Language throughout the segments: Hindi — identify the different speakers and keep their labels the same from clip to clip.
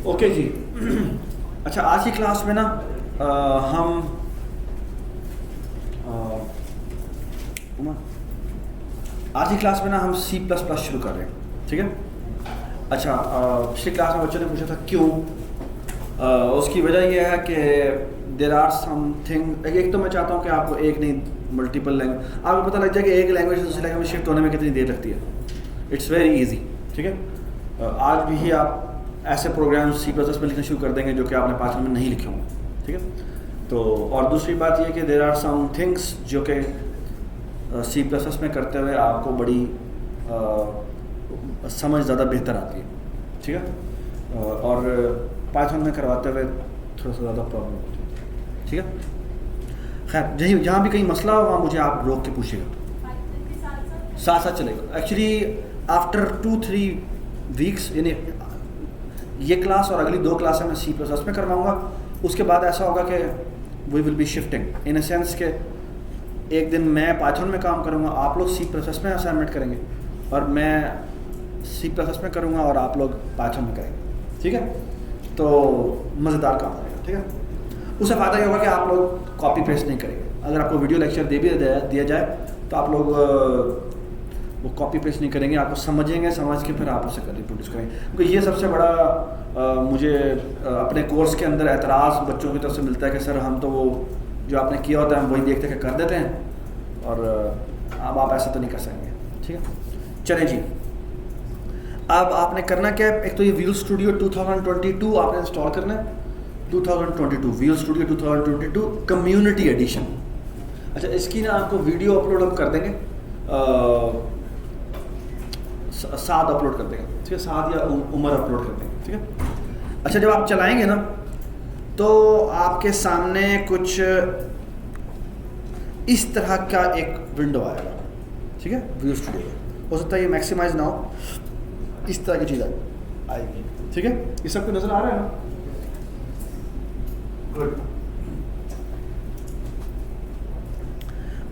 Speaker 1: ओके जी। अच्छा, आज की क्लास में ना हम आज की क्लास में ना हम C++ शुरू कर रहे हैं, ठीक है। अच्छा, पिछली क्लास में बच्चों ने पूछा था क्यों। उसकी वजह यह है कि देर आर समथिंग, एक तो मैं चाहता हूँ कि आपको एक नहीं मल्टीपल लैंग्वेज, आपको पता लग जाए कि एक लैंग्वेज से दूसरी लैंग्वेज में शिफ्ट होने में कितनी देर लगती है। इट्स वेरी ईजी, ठीक है। आज भी ही आप ऐसे प्रोग्राम C++ में लिखना शुरू कर देंगे जो कि आपने पाठ्यक्रम में नहीं लिखे होंगे, ठीक है। तो और दूसरी बात यह कि देर आर सम थिंग्स जो कि C++ में करते हुए आपको बड़ी समझ ज़्यादा बेहतर आती है, ठीक है। और पाइथन में करवाते हुए थोड़ा सा ज़्यादा प्रॉब्लम होती है, ठीक है। खैर, जहीं जहाँ भी कहीं मसला हो वहाँ मुझे आप रोक के पूछिएगा, साथ साथ चलेगा। एक्चुअली आफ्टर 2-3 वीक्स, यानी ये क्लास और अगली 2 क्लासें मैं C++ में करवाऊँगा। उसके बाद ऐसा होगा कि we will be shifting in a sense के एक दिन मैं पाइथन में काम करूँगा, आप लोग C++ में असाइनमेंट करेंगे, और मैं C++ में करूँगा और आप लोग पाइथन में करेंगे, ठीक है। तो मज़ेदार काम रहेगा, ठीक है। उससे फ़ायदा ये होगा कि आप लोग कॉपी पेस्ट नहीं करेंगे। अगर आपको वीडियो लेक्चर दिया जाए तो आप लोग वो कॉपी पेस्ट नहीं करेंगे, आपको समझेंगे, समझ के फिर आप उसे रिप्रोड्यूस करेंगे। क्योंकि ये सबसे बड़ा मुझे अपने कोर्स के अंदर एतराज़ बच्चों की तरफ से मिलता है कि सर हम तो वो जो आपने किया होता है हम वही देखते कर देते हैं, और अब आप ऐसा तो नहीं कर सकेंगे, ठीक है। चलें जी, अब आपने करना क्या है। एक तो ये विजुअल स्टूडियो 2022 आपने इंस्टॉल करना है। 2022 विजुअल स्टूडियो 2022 कम्युनिटी एडिशन। अच्छा, इसकी ना आपको वीडियो अपलोड हम कर देंगे, साथ अपलोड कर देंगे, ठीक है। साथ या उमर अपलोड कर देंगे, ठीक है। अच्छा, जब आप चलाएंगे ना तो आपके सामने कुछ इस तरह का एक विंडो आएगा, ठीक है। विजुअल स्टूडियो हो सकता है ये मैक्सिमाइज ना हो, इस तरह की चीज़ आएगी, ठीक है। ये सबको नज़र आ रहा है ना? गुड।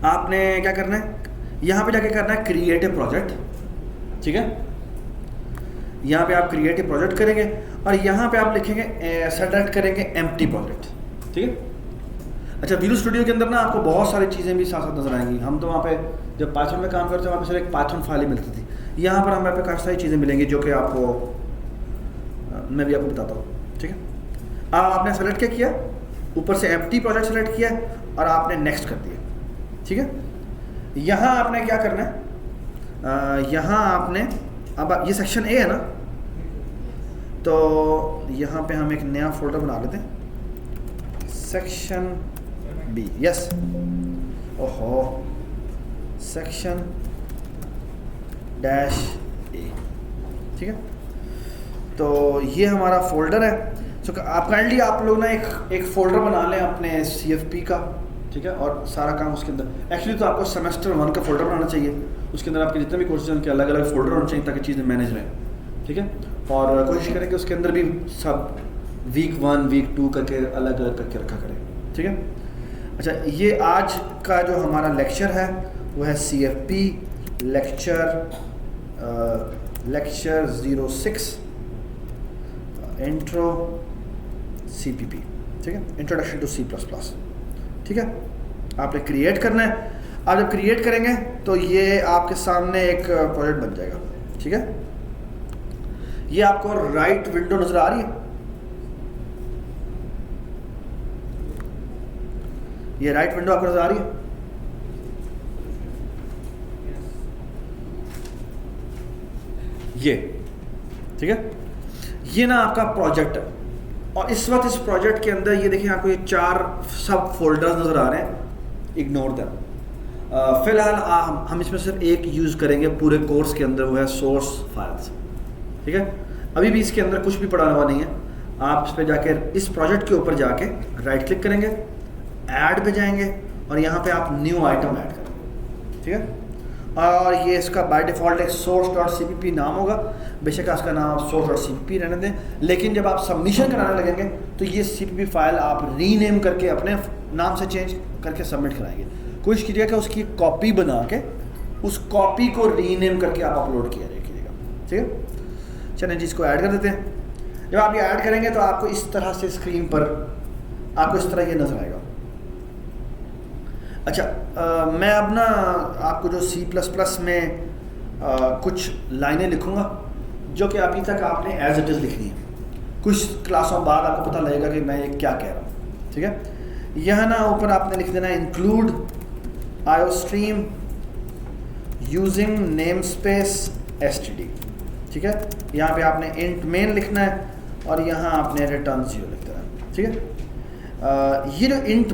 Speaker 1: आपने क्या करना है, यहाँ पे जाके करना है क्रिएट ए प्रोजेक्ट, ठीक है। यहाँ पे आप क्रिएट ए प्रोजेक्ट करेंगे और यहाँ पे आप लिखेंगे सेलेक्ट करेंगे एम्प्टी प्रोजेक्ट, ठीक है। अच्छा, विजुअल स्टूडियो के अंदर ना आपको बहुत सारी चीज़ें भी साथ साथ नजर आएंगी। हम तो वहाँ पे जब पाइथन में काम करते थे वहाँ पे सिर्फ एक पाइथन फाइल ही मिलती थी। यहाँ पर हमें पे काफ़ी सारी चीज़ें मिलेंगी जो कि आपको मैं भी आपको बताता हूँ, ठीक है। अब आपने सेलेक्ट क्या किया, ऊपर से एम्प्टी प्रोजेक्ट सेलेक्ट किया और आपने नेक्स्ट कर दिया, ठीक है। यहाँ आपने क्या करना है, यहाँ आपने अब ये सेक्शन ए है ना, तो यहाँ पे हम एक नया फोल्डर बना लेते हैं, सेक्शन बी। यस, ओहो, सेक्शन डैश ए, ठीक है। तो ये हमारा फोल्डर है। सो आप काइंडली आप लोग ना एक फोल्डर बना लें अपने CFP का, ठीक है, और सारा काम उसके अंदर। एक्चुअली तो आपको सेमेस्टर 1 का फोल्डर बनाना चाहिए, उसके अंदर आपके जितने भी कोर्सेज हैं उनके अलग अलग फोल्डर होने चाहिए ताकि चीज़ें मैनेज रहें, ठीक है। और कोशिश करें कि उसके अंदर भी सब वीक 1 वीक 2 करके अलग अलग करके रखा करें, ठीक है। अच्छा, ये आज का जो हमारा लेक्चर है वो है CFP लेक्चर 06 इंट्रो CPP, ठीक है, इंट्रोडक्शन टू C++, ठीक है। आपने क्रिएट करना है। आप जब क्रिएट करेंगे तो ये आपके सामने एक प्रोजेक्ट बन जाएगा, ठीक है। ये आपको राइट विंडो नजर आ रही है, ये राइट विंडो आपको नजर आ रही है। ये, ठीक है, ये ना आपका प्रोजेक्ट है। और इस वक्त इस प्रोजेक्ट के अंदर ये देखिए आपको ये 4 सब फोल्डर्स नजर आ रहे हैं, इग्नोर दैम। फिलहाल हम इसमें सिर्फ एक यूज़ करेंगे पूरे कोर्स के अंदर, वो है सोर्स फाइल्स, ठीक है। अभी भी इसके अंदर कुछ भी पढ़ाने वाला नहीं है। आप इस पर जाके इस प्रोजेक्ट के ऊपर जाके राइट क्लिक करेंगे, ऐड पे जाएंगे और यहाँ पे आप न्यू आइटम ऐड करेंगे, ठीक है। और ये इसका बाय डिफ़ॉल्ट एक source.cpp नाम होगा, बेशक इसका नाम आप source.cpp रहने दें, लेकिन जब आप सबमिशन कराने लगेंगे तो ये CPP फाइल आप रीनेम करके अपने नाम से चेंज करके सबमिट कराएंगे। कोशिश कीजिएगा कि उसकी कॉपी बना के उस कॉपी को रीनेम करके आप अपलोड किया कीजिएगा, ठीक है। चलें जी, इसको ऐड कर देते हैं। जब आप ये ऐड करेंगे तो आपको इस तरह से स्क्रीन पर आपको इस तरह ये नजर आएगा। अच्छा, मैं अब ना आपको जो C++ में कुछ लाइनें लिखूंगा जो कि अभी तक आपने एज इट इज़ लिखनी है। कुछ क्लासों बाद आपको पता लगेगा कि मैं ये क्या कह रहा हूँ, ठीक है। यहाँ ना ऊपर आपने लिख देना include IOStream using name space std, ठीक है। यहाँ पे आपने इंट मेन लिखना है और यहाँ आपने रिटर्न 0 लिख देना है, ठीक है। ये जो इंट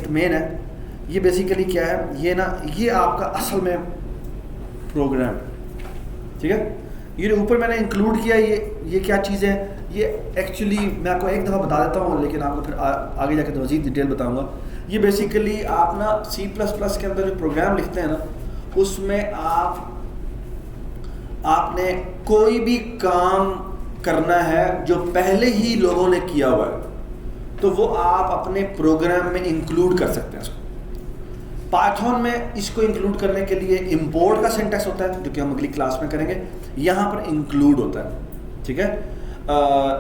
Speaker 1: मेन है, ये बेसिकली क्या है, ये ना ये आपका असल में प्रोग्राम, ठीक है। ये जो ऊपर मैंने इंक्लूड किया ये क्या चीज़ है, ये एक्चुअली मैं आपको एक दफ़ा बता देता हूँ, लेकिन आपको फिर आगे जाकर मज़ीद डिटेल बताऊँगा। ये बेसिकली आप ना C++ के अंदर जो प्रोग्राम लिखते हैं ना, उसमें आपने कोई भी काम करना है जो पहले ही लोगों ने किया हुआ है, तो वो आप अपने प्रोग्राम में इंक्लूड कर सकते हैं इसको। पाइथन में इसको इंक्लूड करने के लिए इंपोर्ट का सिंटैक्स होता है, जो कि हम अगली क्लास में करेंगे। यहाँ पर इंक्लूड होता है, ठीक है।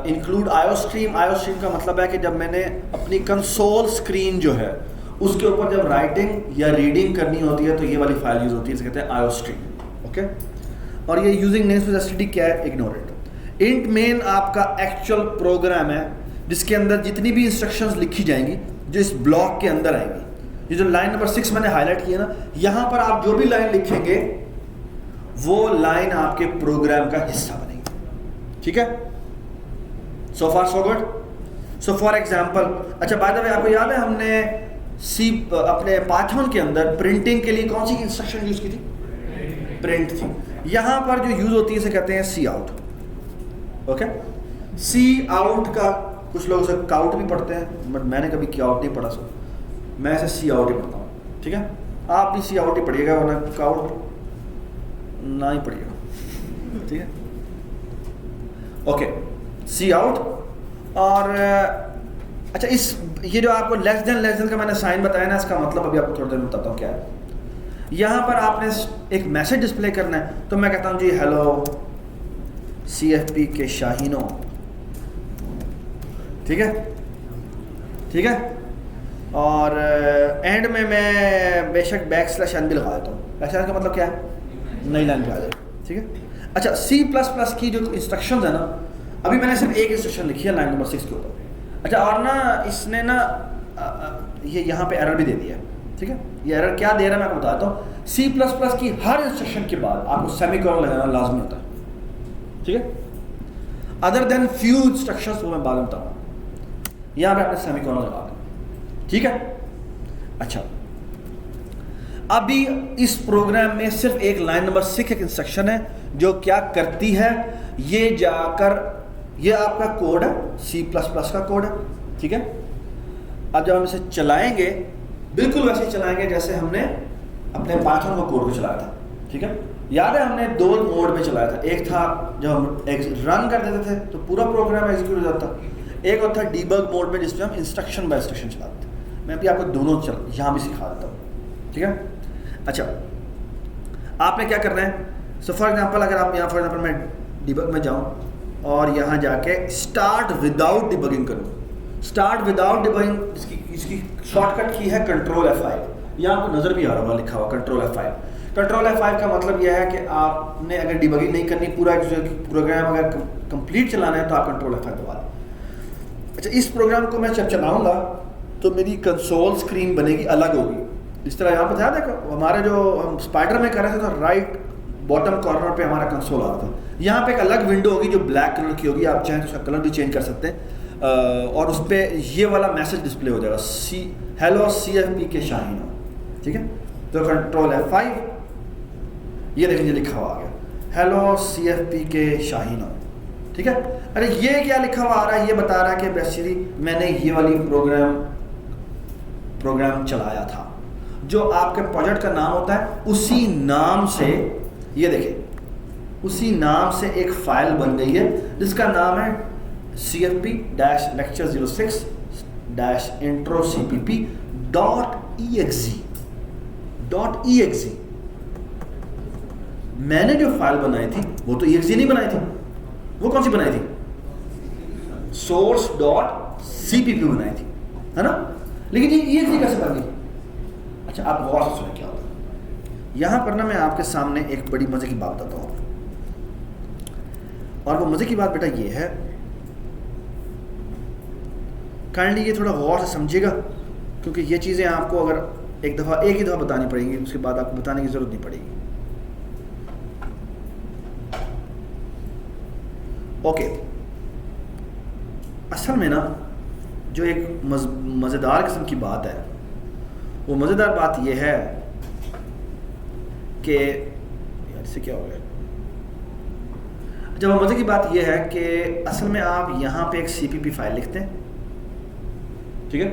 Speaker 1: इंक्लूड IOStream का मतलब है कि जब मैंने अपनी कंसोल स्क्रीन जो है उसके ऊपर जब राइटिंग या रीडिंग करनी होती है तो ये वाली फाइल यूज होती है, इसे कहते हैं IOStream, ओके। और ये यूजिंग नेमस्पेस std क्या है, इग्नोर इट। इंट मेन आपका एक्चुअल प्रोग्राम है जिसके अंदर जितनी भी इंस्ट्रक्शंस लिखी जाएंगी जो इस ब्लॉक के अंदर आएंगी। ये जो लाइन नंबर 6 मैंने हाईलाइट किया ना, यहाँ पर आप जो भी लाइन लिखेंगे वो लाइन आपके प्रोग्राम का हिस्सा बनेगी, ठीक है। So far so good. So for example, अच्छा बाय द वे आपको याद है हमने अपने पाइथन के अंदर प्रिंटिंग के लिए कौन सी इंस्ट्रक्शन यूज की थी, प्रिंट थी। यहाँ पर जो यूज होती है इसे कहते हैं cout, ओके। cout का कुछ लोग उसे काउट भी पढ़ते हैं, बट मैंने कभी काउट नहीं पढ़ा, सो मैं इसे cout ही पढ़ता हूँ, ठीक है। आप भी cout ही पढ़िएगा, वरना काउट ना ही पढ़िएगा, ठीक है, ओके। cout। और अच्छा, ये जो आपको लेस देन का मैंने साइन बताया ना, इसका मतलब अभी आपको थोड़ी देर में बताता हूँ क्या है। यहाँ पर आपने एक मैसेज डिस्प्ले करना है, तो मैं कहता हूँ जी हेलो CFP के शाहीनों, ठीक है, ठीक है। और एंड में मैं बेशक /n भी लगा देता हूँ। /n का मतलब क्या है, नई लाइन पे आ जाए, ठीक है। अच्छा, C++ की जो इंस्ट्रक्शंस है ना, अभी मैंने सिर्फ एक इंस्ट्रक्शन लिखी है लाइन नंबर 6 के ऊपर। अच्छा, और ना इसने ना ये यहाँ पे एरर भी दे दिया, ठीक है। ये एरर क्या दे रहा है मैं आपको बताता हूँ। C++ की हर इंस्ट्रक्शन के बाद आपको सेमीकोलन लगाना लाजमी होता है, ठीक है। अदर देन फ्यू इंस्ट्रक्शंस, वो मैं बाद में बताऊँगा। यहाँ पे आपने सेमीकोलन लगा दें, ठीक है। अच्छा, अभी इस प्रोग्राम में सिर्फ एक लाइन नंबर 6 एक इंस्ट्रक्शन है जो क्या करती है, ये जाकर ये आपका कोड है, C++ का कोड है, ठीक है। अब जब हम इसे चलाएंगे बिल्कुल वैसे ही चलाएंगे जैसे हमने अपने पाइथन को कोड को चलाया था, ठीक है। याद है हमने 2 मोड में चलाया था। एक था जब हम रन कर देते थे तो पूरा प्रोग्राम एग्जीक्यूट हो जाता, एक और था डीबग मोड में जिसमें हम इंस्ट्रक्शन बाय इंस्ट्रक्शन चलाते थे। मैं भी आपको दोनों यहाँ भी सिखा देता हूँ, ठीक है। अच्छा, आपने क्या करना है, सो फॉर एग्जांपल अगर आप यहाँ फॉर एग्जांपल मैं डीबग में जाऊँ और यहाँ जाके स्टार्ट विदाउट डिबगिंग करूँ। स्टार्ट विदाउट डिबगिंग इसकी शॉर्टकट की है Ctrl F5। यहाँ आपको नज़र भी आ रहा होगा लिखा हुआ Ctrl F5। Ctrl F5 का मतलब यह है कि आपने अगर डिबगिंग नहीं करनी, पूरा प्रोग्राम अगर कंप्लीट चलाना है तो आप Ctrl F5 दबा दें। अच्छा, इस प्रोग्राम को मैं जब चलाऊँगा तो मेरी कंसोल स्क्रीन बनेगी, अलग होगी। इस तरह यहाँ पर ध्यान देखो, हमारे जो हम स्पाइडर में कर रहे थे तो राइट बॉटम कॉर्नर पे हमारा कंसोल आ रहा था। यहाँ पे एक अलग विंडो होगी जो ब्लैक कलर की होगी, आप चाहें तो उसका कलर भी चेंज कर सकते हैं, और उस पर ये वाला मैसेज डिस्प्ले हो जाएगा, हेलो CFP के शाहीनों, ठीक है। तो Ctrl F5, ये देखिए लिखा हुआ आ गया, हेलो CFP के शाहीनों, ठीक है। अरे ये क्या लिखा हुआ आ रहा है, ये बता रहा है कि बेसिकली मैंने ये वाली प्रोग्राम चलाया था। जो आपके प्रोजेक्ट का नाम होता है उसी नाम से, ये देखिए उसी नाम से एक फाइल बन गई है जिसका नाम है cfp-lecture06-intro-cpp.exe। मैंने जो फाइल बनाई थी वो तो exe नहीं बनाई थी, वो कौन सी बनाई थी, सोर्स डॉट सीपीपी बनाई थी, है ना। लेकिन ये EXE कैसे बन गई? अच्छा, आप गौर से सुने क्या होता है। यहां पर ना मैं आपके सामने एक बड़ी मजे की बात बताता हूँ, और वो मजे की बात बेटा ये है, काइंडली ये थोड़ा गौर से समझिएगा, क्योंकि ये चीज़ें आपको अगर एक ही दफ़ा बतानी पड़ेंगी, उसके बाद आपको बताने की ज़रूरत नहीं पड़ेगी। ओके, असल में ना जो एक मज़ेदार किस्म की बात है, वो मज़ेदार बात ये है कि यार इससे क्या हो गया, जब मज़े की बात ये है कि असल में आप यहाँ पे एक CPP फाइल लिखते हैं, ठीक है,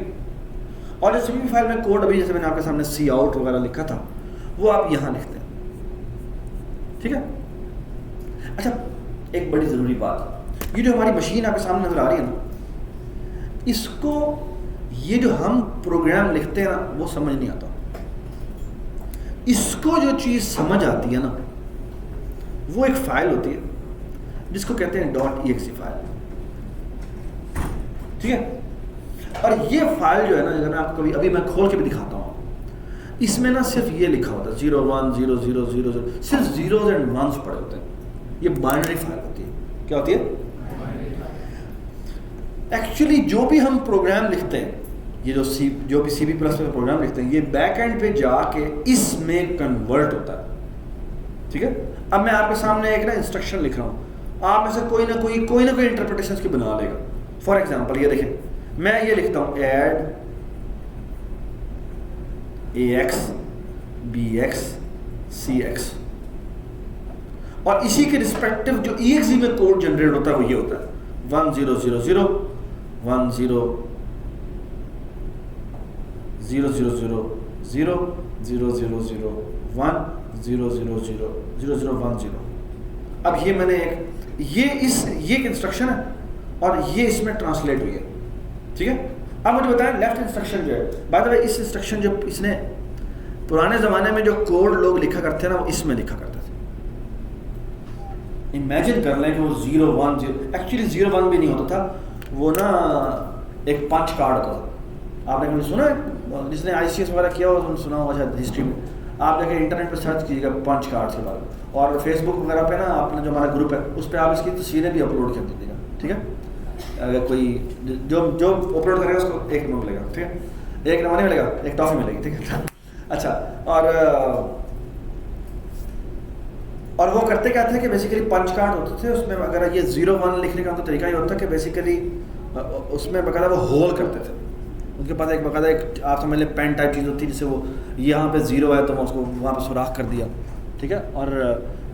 Speaker 1: और जो CPP फाइल में कोड अभी जैसे मैंने आपके सामने सी आउट वगैरह लिखा था, वो आप यहाँ लिखते हैं, ठीक है। अच्छा, एक बड़ी ज़रूरी बात, ये जो हमारी मशीन आपके सामने नज़र आ रही है ना, इसको ये जो हम प्रोग्राम लिखते हैं ना, वो समझ नहीं आता। इसको जो चीज़ समझ आती है ना, वो एक फाइल होती है जिसको कहते हैं .exe फाइल, ठीक है। और ये फाइल जो है ना, अगर मैं आपको कभी अभी मैं खोल के भी दिखाता हूँ, इसमें ना सिर्फ ये लिखा होता है 0 1 0 0 0 0, सिर्फ जीरोज एंड वंस पड़े होते हैं। ये बाइनरी फाइल होती है। क्या होती है? एक्चुअली जो भी हम प्रोग्राम लिखते हैं, ये जो भी C++ में प्रोग्राम लिखते हैं, ये बैक एंड पे जाके इसमें कन्वर्ट होता है, ठीक है। अब मैं आपके सामने एक ना इंस्ट्रक्शन लिख रहा हूँ, आप में से कोई ना कोई इंटरप्रिटेशन की बना लेगा। फॉर एग्जांपल ये देखें, मैं ये लिखता हूँ ऐड AX BX CX, और इसी के रिस्पेक्टिव जो EXE में कोड जनरेट होता है वो ये होता है 1 0 0 0 1 0 0 0 0 0 0 0 0 1 0 0 0 0 0 1 0। अब ये मैंने ये एक इंस्ट्रक्शन है और ये इसमें ट्रांसलेट हुई है, ठीक है। अब मुझे बताएं लेफ्ट इंस्ट्रक्शन जो है, बाय द वे इस इंस्ट्रक्शन जो इसने पुराने ज़माने में जो कोड लोग लिखा करते हैं ना, वो इसमें लिखा करते थे। इमेजिन कर लें कि वो 0 1 0, एक्चुअली 0 1 भी नहीं होता था, वो ना एक पंच कार्ड होता था। आपने कभी सुना है? जिसने ICS वगैरह किया हो सुना होगा शायद हिस्ट्री में। आप जाके इंटरनेट पर सर्च कीजिएगा पंच कार्ड के बारे में, और फेसबुक वगैरह पे ना अपना जो हमारा ग्रुप है उस पर आप इसकी तस्वीरें भी अपलोड कर दीजिएगा, ठीक है। अगर कोई जो अपलोड करेगा उसको 1 नंबर मिलेगा, ठीक है, 1 नंबर नहीं मिलेगा, 1 टॉफी मिलेगी, ठीक है। अच्छा, और वो करते क्या थे कि बेसिकली पंच कार्ड होते थे, उसमें अगर ये 0 1 लिखने का उनका तरीका ये होता है कि बेसिकली उसमें बकायदा वो होल करते थे। उनके पास एक बकायदा एक आप समझ लें पेन टाइप चीज़ होती है, जिससे वो यहाँ पे 0 है तो मैं उसको वहाँ पे सुराख कर दिया, ठीक है, और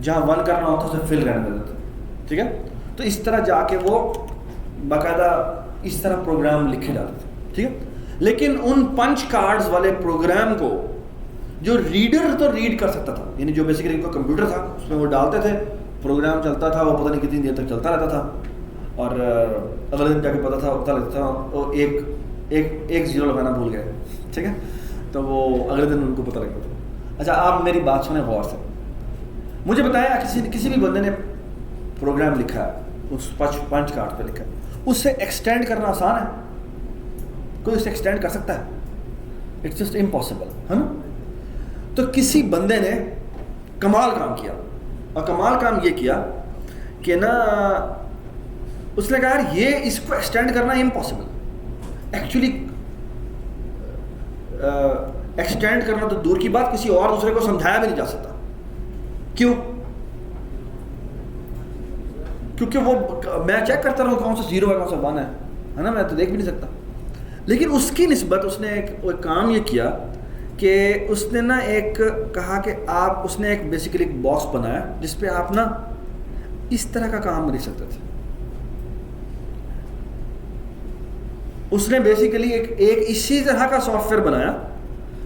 Speaker 1: जहाँ 1 करना होता है उसे फिल रहने देते थे, ठीक है। तो इस तरह जाके वो बकायदा इस तरह प्रोग्राम लिखे जाते थे, ठीक है। लेकिन उन पंच कार्ड्स वाले प्रोग्राम को जो रीडर तो रीड कर सकता था, यानी जो बेसिकली इनका कंप्यूटर था उसमें वो डालते थे, प्रोग्राम चलता था, वो पता नहीं कितनी देर तक चलता रहता था, और अगले दिन जाके पता लगता था वो एक 0 लगाना भूल गए, ठीक है, तो वो अगले दिन उनको पता लगता था। अच्छा, आप मेरी बात सुने गौर से, मुझे बताया किसी भी बंदे ने प्रोग्राम लिखा है, उस पंच कार्ड पे लिखा है, उससे एक्सटेंड करना आसान है? कोई उससे एक्सटेंड कर सकता है? इट्स जस्ट इम्पॉसिबल, है ना। तो किसी बंदे ने कमाल काम किया, और कमाल काम ये किया कि ना उसने कहा यार ये इसको एक्सटेंड करना इम्पॉसिबल। एक्चुअली एक्सटेंड करना तो दूर की बात, किसी और दूसरे को समझाया भी नहीं जा सकता। क्यों? क्योंकि वो मैं चेक करता रहूँ कौन सा 0 है कौन सा 1 है ना, मैं तो देख भी नहीं सकता। लेकिन उसकी निस्बत उसने एक काम ये किया कि उसने ना एक कहा कि उसने एक बेसिकली एक बॉक्स बनाया जिस पे आप ना इस तरह का काम लिख सकते थे। उसने बेसिकली एक इसी तरह का सॉफ्टवेयर बनाया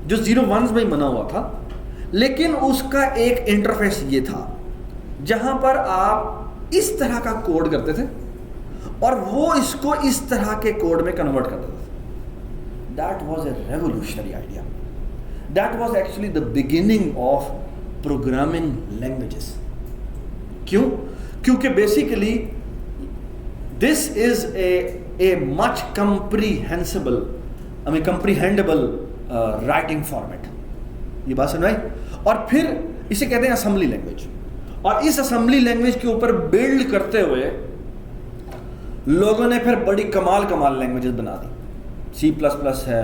Speaker 1: जो 0 1 में ही बना हुआ था, लेकिन उसका एक इंटरफेस ये था जहां पर आप इस तरह का कोड करते थे और वो इसको इस तरह के कोड में कन्वर्ट करते थे। That was a revolutionary idea. That was actually the beginning of programming languages. क्यों? क्योंकि basically this is a much comprehensible comprehendable writing format. ये बात समझ आई? और फिर इसे कहते हैं असेंबली लैंग्वेज। और इस असेंबली लैंग्वेज के ऊपर बिल्ड करते हुए लोगों ने फिर बड़ी कमाल कमाल लैंग्वेजेस बना दी। C++ है,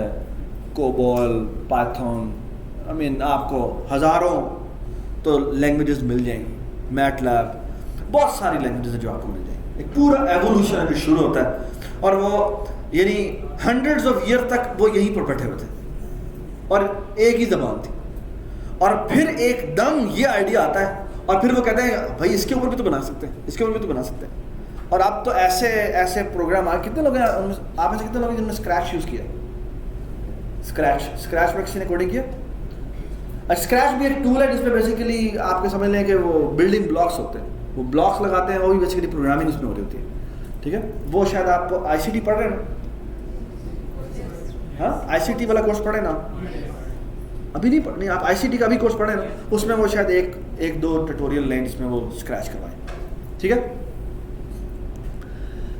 Speaker 1: कोबॉल, पाइथन, आपको हज़ारों तो लैंग्वेजेस मिल जाएंगी, मैटलैब, बहुत सारी लैंग्वेजेस हैं जो आपको मिल जाएंगी। एक पूरा एवोल्यूशन है जो शुरू होता है, और वो यानी हंड्रेड्स ऑफ ईयर तक वो यहीं पर बैठे हुए थे और एक ही ज़बान थी। और फिर एकदम ये आइडिया आता है और फिर वो कहते हैं भाई इसके ऊपर भी तो बना सकते हैं, इसके ऊपर भी तो बना सकते हैं। और अब तो ऐसे ऐसे प्रोग्राम कितने लोग हैं आप में से, कितने लोग हैं जिन्होंने स्क्रैच यूज़ किया? स्क्रैच पर किसी ने कोडिंग किया? स्क्रैच भी एक टूल है जिसमें बेसिकली आपके समझ लें कि वो बिल्डिंग ब्लॉक्स होते हैं, वो ब्लॉक्स लगाते हैं, वो भी बेसिकली प्रोग्रामिंग उसमें हो रही होती है। ठीक है, वो शायद आप ICT पढ़ रहे हैं ना? हाँ, ICT वाला कोर्स पढ़े ना? अभी नहीं नहीं, आप ICT का भी कोर्स पढ़े ना? उसमें वो शायद एक दो ट्यूटोरियल लें जिसमें वो स्क्रैच करवाएं। ठीक है,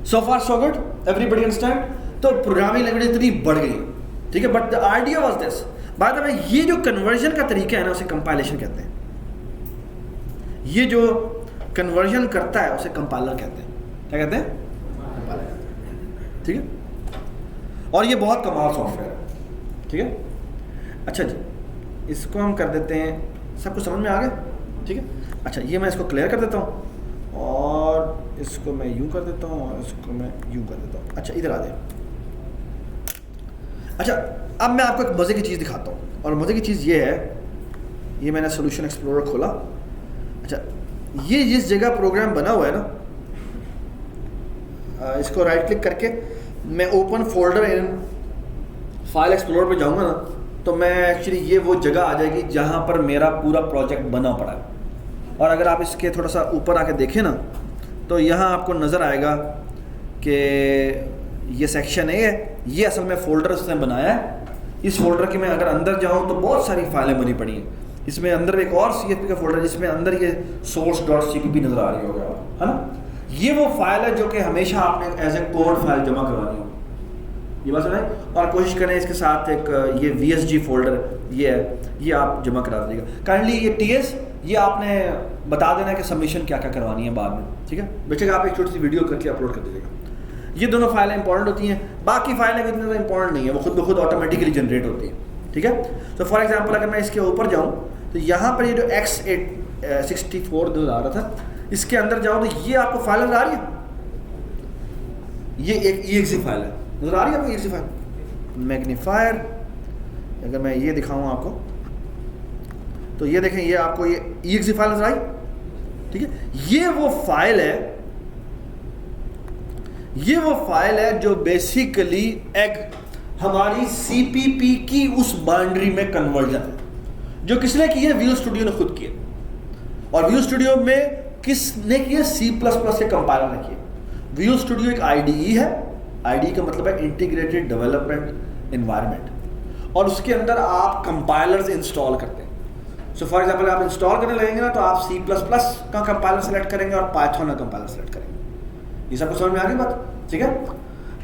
Speaker 1: so far so good, everybody understand? तो प्रोग्रामिंग लैंग्वेज इतनी बढ़ गई। ठीक है, but the idea was this. Bye the वे, ये जो कन्वर्जन का तरीका है ना, उसे कंपाइलेशन कहते हैं। ये जो कन्वर्जन करता है उसे कंपाइलर कहते हैं। क्या कहते हैं? कंपाइलर कहते हैं। ठीक है, और ये बहुत कमाल सॉफ्टवेयर है। ठीक है, अच्छा जी, इसको हम कर देते हैं, सबको समझ में आ गया? ठीक है, अच्छा ये मैं इसको क्लियर कर देता हूँ और इसको मैं यूँ कर देता हूँ और इसको मैं यूँ कर देता हूँ। अच्छा इधर आ जाए। अच्छा, अब मैं आपको एक मज़े की चीज़ दिखाता हूँ, और मज़े की चीज़ ये है, ये मैंने सोल्यूशन एक्सप्लोरर खोला। अच्छा, ये जिस जगह प्रोग्राम बना हुआ है ना, इसको राइट क्लिक करके मैं open folder in file explorer पे जाऊँगा ना, तो मैं एक्चुअली ये वो जगह आ जाएगी जहाँ पर मेरा पूरा प्रोजेक्ट बना पड़ा है। और अगर आप इसके थोड़ा सा ऊपर आके देखें ना, तो यहाँ आपको नज़र आएगा कि ये सेक्शन है, ये असल में फ़ोल्डर उसने बनाया है। इस फोल्डर के मैं अगर अंदर जाऊँ तो बहुत सारी फाइलें बनी पड़ी हैं। इसमें अंदर एक और CSP का फोल्डर जिसमें अंदर ये source.cpp नज़र आ रही होगा, है ना? ये वो फाइल है जो कि हमेशा आपने एज ए कोड फाइल जमा करवानी हो। ये बात सुनाए, और कोशिश करें इसके साथ एक ये VSG फोल्डर ये है, ये आप जमा करा दीजिएगा काइंडली। ये TS ये आपने बता देना कि सबमिशन क्या क्या करवानी है बाद में। ठीक है, बेशक आप एक छोटी सी वीडियो करके अपलोड कर दीजिएगा। ये दोनों फाइलें इंपॉर्टेंट होती हैं, बाकी फाइलें इतनी ज़्यादा इंपॉर्टेंट नहीं है, वो खुद ब खुद ऑटोमेटिकली जनरेट होती है। ठीक है, तो फॉर एग्जांपल अगर मैं इसके ऊपर जाऊँ तो यहाँ पर ये जो X64 जो आ रहा था, इसके अंदर जाऊँ तो ये आपको फाइल नजर आ रही है। ये एक EXE फाइल है, नजर आ रही है आपको EXE फाइल? मैग्नीफायर अगर मैं ये दिखाऊँ आपको तो ये देखें, ये आपको ये EXE फाइल नजर आई। ठीक है, ये वो फाइल है, ये वो फाइल है जो बेसिकली एक हमारी CPP की उस बाउंड्री में कन्वर्जन है जो किसने की है? Visual Studio ने खुद किया। और Visual Studio में किसने किया? C++ के कंपाइलर ने किया। Visual Studio एक IDE है, IDE का मतलब है इंटीग्रेटेड डेवलपमेंट एनवायरनमेंट, और उसके अंदर आप कंपाइलर्स इंस्टॉल करते हैं। सो फॉर एग्जांपल आप इंस्टॉल करने लगेंगे ना, तो आप C++ का कंपाइलर सेलेक्ट करेंगे और पाइथन का कंपाइलर सेलेक्ट करेंगे। ये सबको समझ में आ गई बात? ठीक है,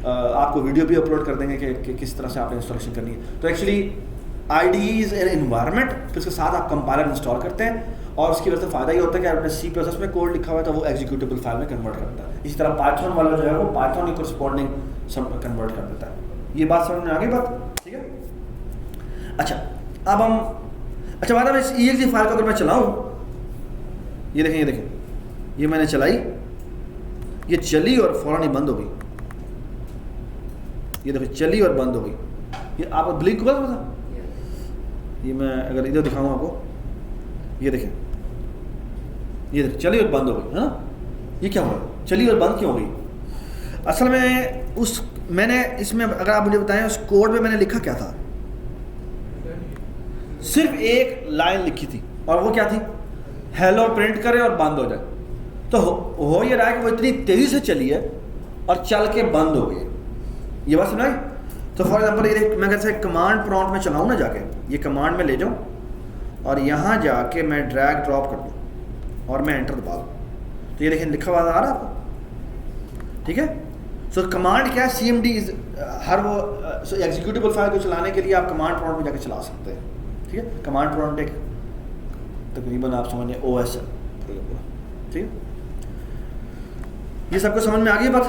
Speaker 1: आपको वीडियो भी अपलोड कर देंगे कि किस तरह से आपने इंस्टॉलेशन करनी है। तो actually IDE is an environment, फिर उसके साथ आप कंपाइलर इंस्टॉल करते हैं, और उसकी वजह से फ़ायदा ये होता है कि आपने C++ में कोड लिखा हुआ है तो वो एग्जीक्यूटेबल फाइल में कन्वर्ट कर देता है। इसी तरह पाइथन वाला जो है वो पाइथन की करस्पॉन्डिंग सब कन्वर्ट कर देता है। ये बात समझ में आ गई बात? ठीक है, अच्छा अब हम, अच्छा बात है, इस EXE फाइल को अगर मैं चलाऊँ, ये देखें, ये देखें, ये मैंने चलाई, ये चली और फौरन ही बंद हो गई। ये देखो चली और बंद हो गई। ये आप ब्लिंक हुआ था? ये मैं अगर इधर दिखाऊं आपको, ये देखें, ये देखें चली और बंद हो गई। हाँ, ये क्या हुआ? चली और बंद क्यों हो गई? असल में मैंने इसमें, अगर आप मुझे बताएं उस कोड में मैंने लिखा क्या था, सिर्फ एक लाइन लिखी थी, और वो क्या थी? हेलो प्रिंट करे और बंद हो जाए। तो हो ये रहा है कि वो इतनी तेज़ी से चली है और चल के बंद हो गई। ये बात सुनाई? तो फॉर एग्जांपल ये मैं अगर कमांड प्रॉम्प्ट में चलाऊँ ना, जाके ये कमांड में ले जाऊँ और यहाँ जाके मैं ड्रैग ड्रॉप कर दूँ और मैं एंटर दबा दूँ, तो ये देखें लिखा हुआ आ रहा है आपको। ठीक है, सो कमांड क्या है, CMD इज हर वो एग्जीक्यूटिबल फाइल को चलाने के लिए आप कमांड प्रॉम्प्ट में जाकर चला सकते हैं, ठीक है। कमांड प्रॉम्प्ट एक तकरीबन आप समझिए OS है, ठीक है। ये सबको समझ में आ गई बात,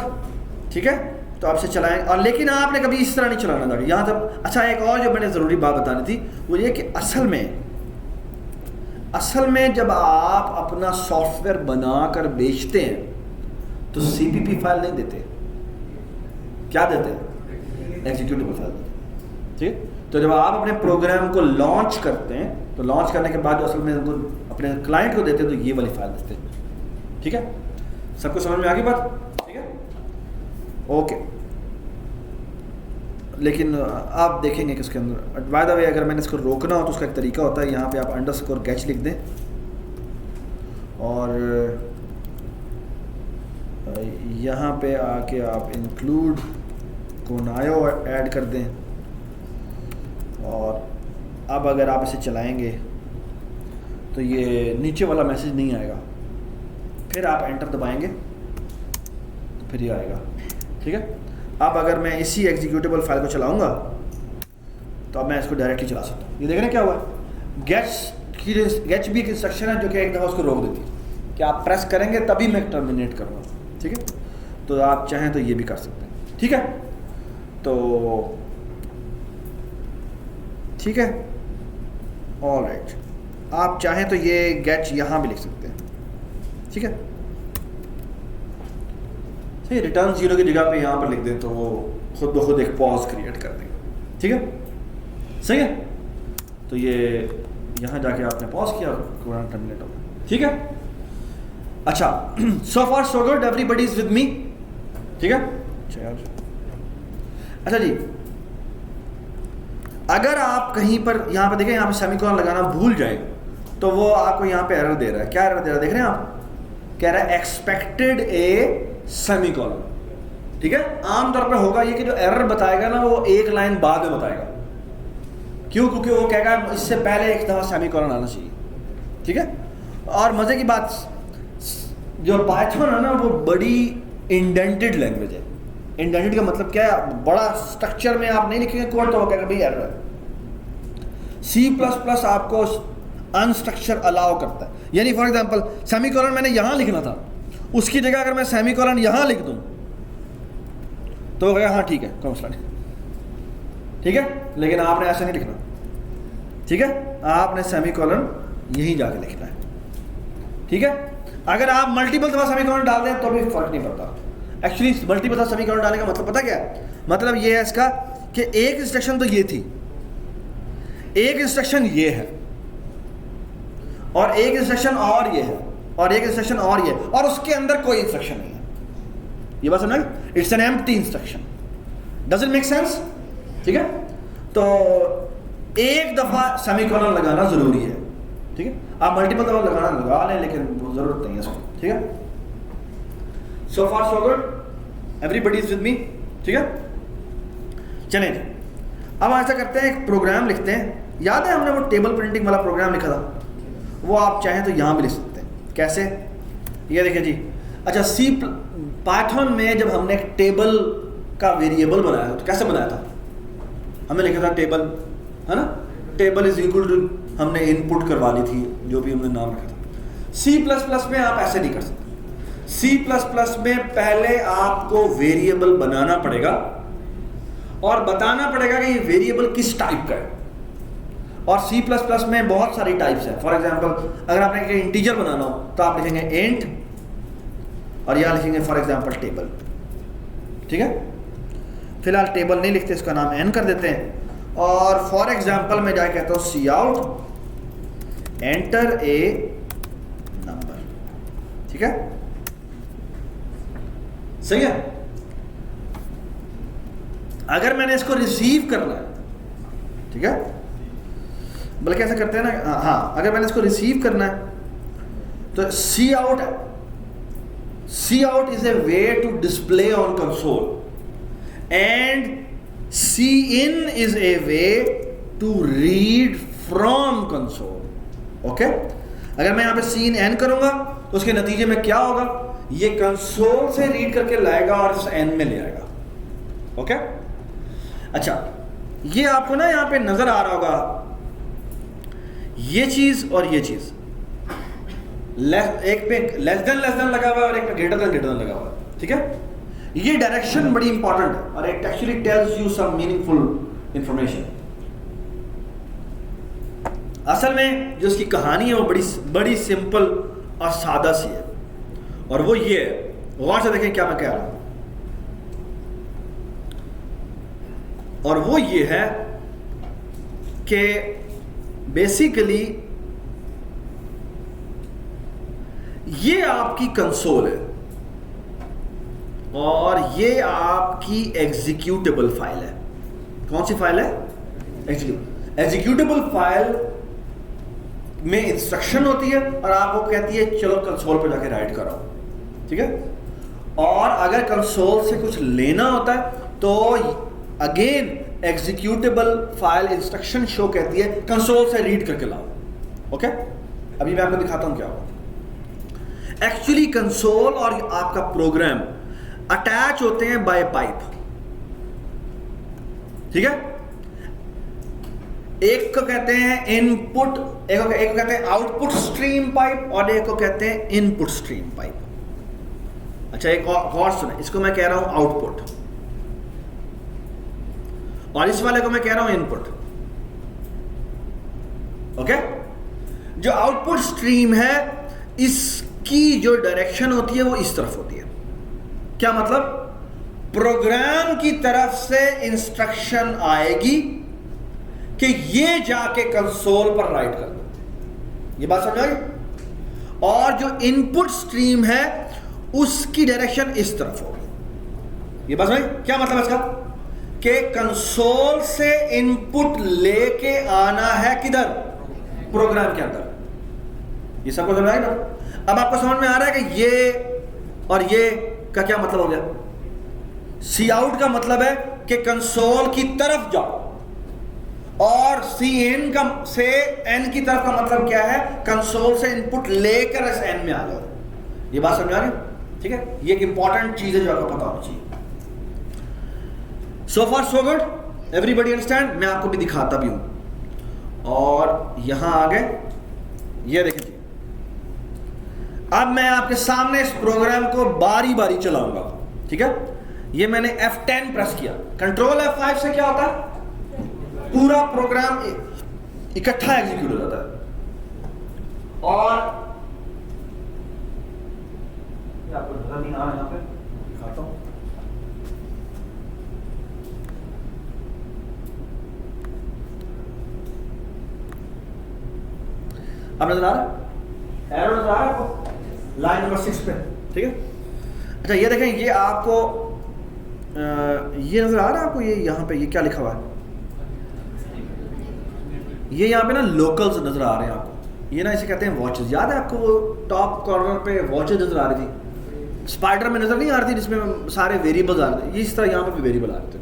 Speaker 1: ठीक है। तो आपसे चलाएं, और लेकिन आपने कभी इस तरह नहीं चलाना था यहाँ तक। अच्छा, एक और जो मैंने ज़रूरी बात बतानी थी वो ये कि असल में जब आप अपना सॉफ्टवेयर बनाकर बेचते हैं तो CPP फाइल नहीं देते, क्या देते हैं, एग्जीक्यूटिबल फाइल देते, ठीक है। तो जब आप अपने प्रोग्राम को लॉन्च करते हैं तो लॉन्च करने के बाद जो असल में उनको अपने क्लाइंट को देते हैं तो ये वाली फाइल देते हैं, ठीक है। सबको समझ में आ गई बात, ठीक है, ओके। लेकिन आप देखेंगे कि उसके अंदर बाय द वे अगर मैंने इसको रोकना हो तो उसका एक तरीका होता है, यहाँ पे आप _getch लिख दें और यहाँ पे आके आप include कोनायो ऐड कर दें, और अब अगर आप इसे चलाएंगे तो ये नीचे वाला मैसेज नहीं आएगा, फिर आप एंटर दबाएंगे तो फिर ये आएगा, ठीक है। अब अगर मैं इसी एग्जीक्यूटिबल फाइल को चलाऊंगा तो अब मैं इसको डायरेक्टली चला सकता हूँ। ये देख रहे हैं क्या हुआ, गेच भी एक इंस्ट्रक्शन है जो कि एक दफ़ा उसको रोक देती है कि आप प्रेस करेंगे तभी मैं टर्मिनेट करूँगा, ठीक है। तो आप चाहें तो ये भी कर सकते हैं, ठीक है। तो ठीक है, ऑल राइट, आप चाहें तो ये गेच यहाँ भी लिख सकते हैं, ठीक है। सही, रिटर्न 0 की जगह पे यहाँ पर लिख दें तो वो खुद ब खुद एक पॉज क्रिएट कर देगा, ठीक है, सही है। तो ये यहाँ जाके आपने पॉज किया, प्रोग्राम टर्मिनेट हो गया, ठीक है। अच्छा, so far so good, everybody is with me, ठीक है। अच्छा जी, अगर आप कहीं पर यहाँ पे देखें, यहाँ पे सेमीकोलन लगाना भूल जाए तो वो आपको यहाँ पे एरर दे रहा है। क्या एरर दे रहा है देख रहे हैं आप, कह रहा है एक्सपेक्टेड ए सेमीकोलन, ठीक है। आमतौर पे होगा ये कि जो एरर बताएगा ना वो एक लाइन बाद में बताएगा, क्यों, क्योंकि वो कहेगा इससे पहले एक दफ़ा सेमीकोलन आना चाहिए, ठीक है। और मज़े की बात, जो पाइथन है ना वो बड़ी इंडेंटेड लैंग्वेज है। इंडेंटेड का मतलब क्या है, बड़ा स्ट्रक्चर में आप नहीं लिखेंगे कोड तो वो कहेगा भाई एरर है। C++ आपको अनस्ट्रक्चर अलाउ करता है, यानी फॉर एग्जांपल सेमीकोलन मैंने यहाँ लिखना था, उसकी जगह अगर मैं सेमीकोलन यहाँ लिख दूँ तो वो कहेगा हाँ ठीक है, कोई मसला नहीं, ठीक है। लेकिन आपने ऐसा नहीं लिखना, ठीक है, आपने सेमीकोलन यहीं जाके लिखना है, ठीक है। अगर आप मल्टीपल दफा सेमीकोलन डाल दें तो भी फर्क नहीं पड़ता। एक्चुअली मल्टीपल दफा सेमीकोलन डालने का मतलब पता क्या है, मतलब ये है इसका कि एक इंस्ट्रक्शन तो ये थी, एक इंस्ट्रक्शन ये है, और एक इंस्ट्रक्शन और ये है, और एक इंस्ट्रक्शन और ये, और उसके अंदर कोई इंस्ट्रक्शन नहीं है। ये बात समझ, it's an empty instruction, does it make sense, ठीक है। तो एक दफा सेमीकोलन लगाना जरूरी है, ठीक है। आप मल्टीपल दफा लगाना लगा लें लेकिन वो जरूरत नहीं है इसको, ठीक है। So far so good, everybody is with me, ठीक है। चलें, अब ऐसा करते हैं, एक प्रोग्राम लिखते हैं। याद है हमने वो टेबल प्रिंटिंग वाला प्रोग्राम लिखा था, वो आप चाहें तो यहाँ भी लिख सकते हैं। कैसे, ये देखिए जी। अच्छा, पाइथन में जब हमने एक टेबल का वेरिएबल बनाया तो कैसे बनाया था, हमने लिखा था टेबल, है ना, टेबल इज इक्वल टू, हमने इनपुट करवा ली थी जो भी हमने नाम रखा था। C++ में आप ऐसे नहीं कर सकते। C++ में पहले आपको वेरिएबल बनाना पड़ेगा और बताना पड़ेगा कि ये वेरिएबल किस टाइप का है। और C++ में बहुत सारी टाइप्स हैं। फॉर एग्जांपल अगर आपने एक इंटीजर बनाना हो तो आप लिखेंगे इंट और यहाँ लिखेंगे फॉर एग्जांपल टेबल, ठीक है। फिलहाल टेबल नहीं लिखते, इसका नाम n कर देते हैं। और फॉर एग्जांपल मैं जाके कहता हूँ cout एंटर ए नंबर, ठीक है, सही है। अगर मैंने इसको रिसीव करना है, ठीक है, बल्कि ऐसा करते हैं ना, हाँ, अगर मैंने इसको रिसीव करना है तो cout is a way to display on console and cin is a way to read from console, okay. अगर मैं यहाँ पे cin करूंगा तो उसके नतीजे में क्या होगा, ये कंसोल से रीड करके लाएगा और इस एन में ले आएगा। ओके, अच्छा ये आपको ना यहां पे नजर आ रहा होगा, ये चीज और ये चीज, एक पे लेस देन लगा हुआ है और एक पे ग्रेटर देन लगा हुआ है, ठीक है। ये डायरेक्शन बड़ी इंपॉर्टेंट है और it actually tells you some meaningful information. असल में जो इसकी कहानी है वो बड़ी सिंपल और सादा सी है, और वो ये है, गौर से देखें क्या मैं कह रहा हूं, और वो ये है कि बेसिकली ये आपकी कंसोल है और ये आपकी एग्जीक्यूटेबल फाइल है। कौन सी फाइल है? एग्जीक्यूटेबल फाइल में इंस्ट्रक्शन होती है और आपको कहती है चलो कंसोल पे जाके राइट करो, ठीक है। और अगर कंसोल से कुछ लेना होता है तो again executable file instruction show कहती है कंसोल से रीड करके लाओ। ओके, अभी मैं आपको दिखाता हूं क्या होगा। एक्चुअली कंसोल और आपका प्रोग्राम अटैच होते हैं बाय पाइप, ठीक है। एक को कहते हैं इनपुट, एक को कहते हैं आउटपुट स्ट्रीम पाइप और एक को कहते हैं इनपुट स्ट्रीम पाइप। अच्छा एक और सुने, इसको मैं कह रहा हूं आउटपुट और इस वाले को मैं कह रहा हूं इनपुट। ओके, जो आउटपुट स्ट्रीम है इसकी जो डायरेक्शन होती है वो इस तरफ होती है। क्या मतलब? प्रोग्राम की तरफ से इंस्ट्रक्शन आएगी कि ये जाके कंसोल पर राइट कर दो, ये बात समझ आई। और जो इनपुट स्ट्रीम है उसकी डायरेक्शन इस तरफ होगी, ये बात समझ। क्या मतलब इसका कि कंसोल से इनपुट लेके आना है किधर? प्रोग्राम के अंदर। ये सबको समझ आए ना? अब आपको समझ में आ रहा है कि ये और ये का क्या मतलब हो गया। सी आउट का मतलब है कि कंसोल की तरफ जाओ और सी इन का से एन की तरफ का मतलब क्या है? कंसोल से इनपुट लेकर इस एन में आ जाओ। ये बात समझ आ रही? ठीक है, ये एक इंपॉर्टेंट चीज है जो आपको पता होनी चाहिए। सो far so good, everybody understand. मैं आपको भी दिखाता भी हूं और यहां आ गए, ये देखिए। अब मैं आपके सामने इस प्रोग्राम को बारी बारी चलाऊंगा, ठीक है। ये मैंने F10 प्रेस किया, कंट्रोल F5 से क्या होता है? पूरा प्रोग्राम इकट्ठा एग्जीक्यूट हो जाता है। और आपको नजर नहीं आ रहा, यहां पे दिखाता हूं। अब नजर आ रहा है? एरो नजर आ रहा है आपको लाइन नंबर 6 पे, ठीक है। अच्छा ये देखें, ये आपको ये नजर आ रहा है आपको, ये यहाँ पे ये क्या लिखा हुआ है? ये यहाँ पे ना लोकल्स नजर आ रहे हैं आपको। ये ना इसे कहते हैं वॉचेस। याद है आपको वो टॉप कॉर्नर पे वॉचेस नजर आ रही थी, स्पाइडर में नजर नहीं आ रही थी जिसमें सारे वेरिएबल्स आ रहे थे। ये इस तरह यहाँ पे भी वेरिएबल आ रहे थे।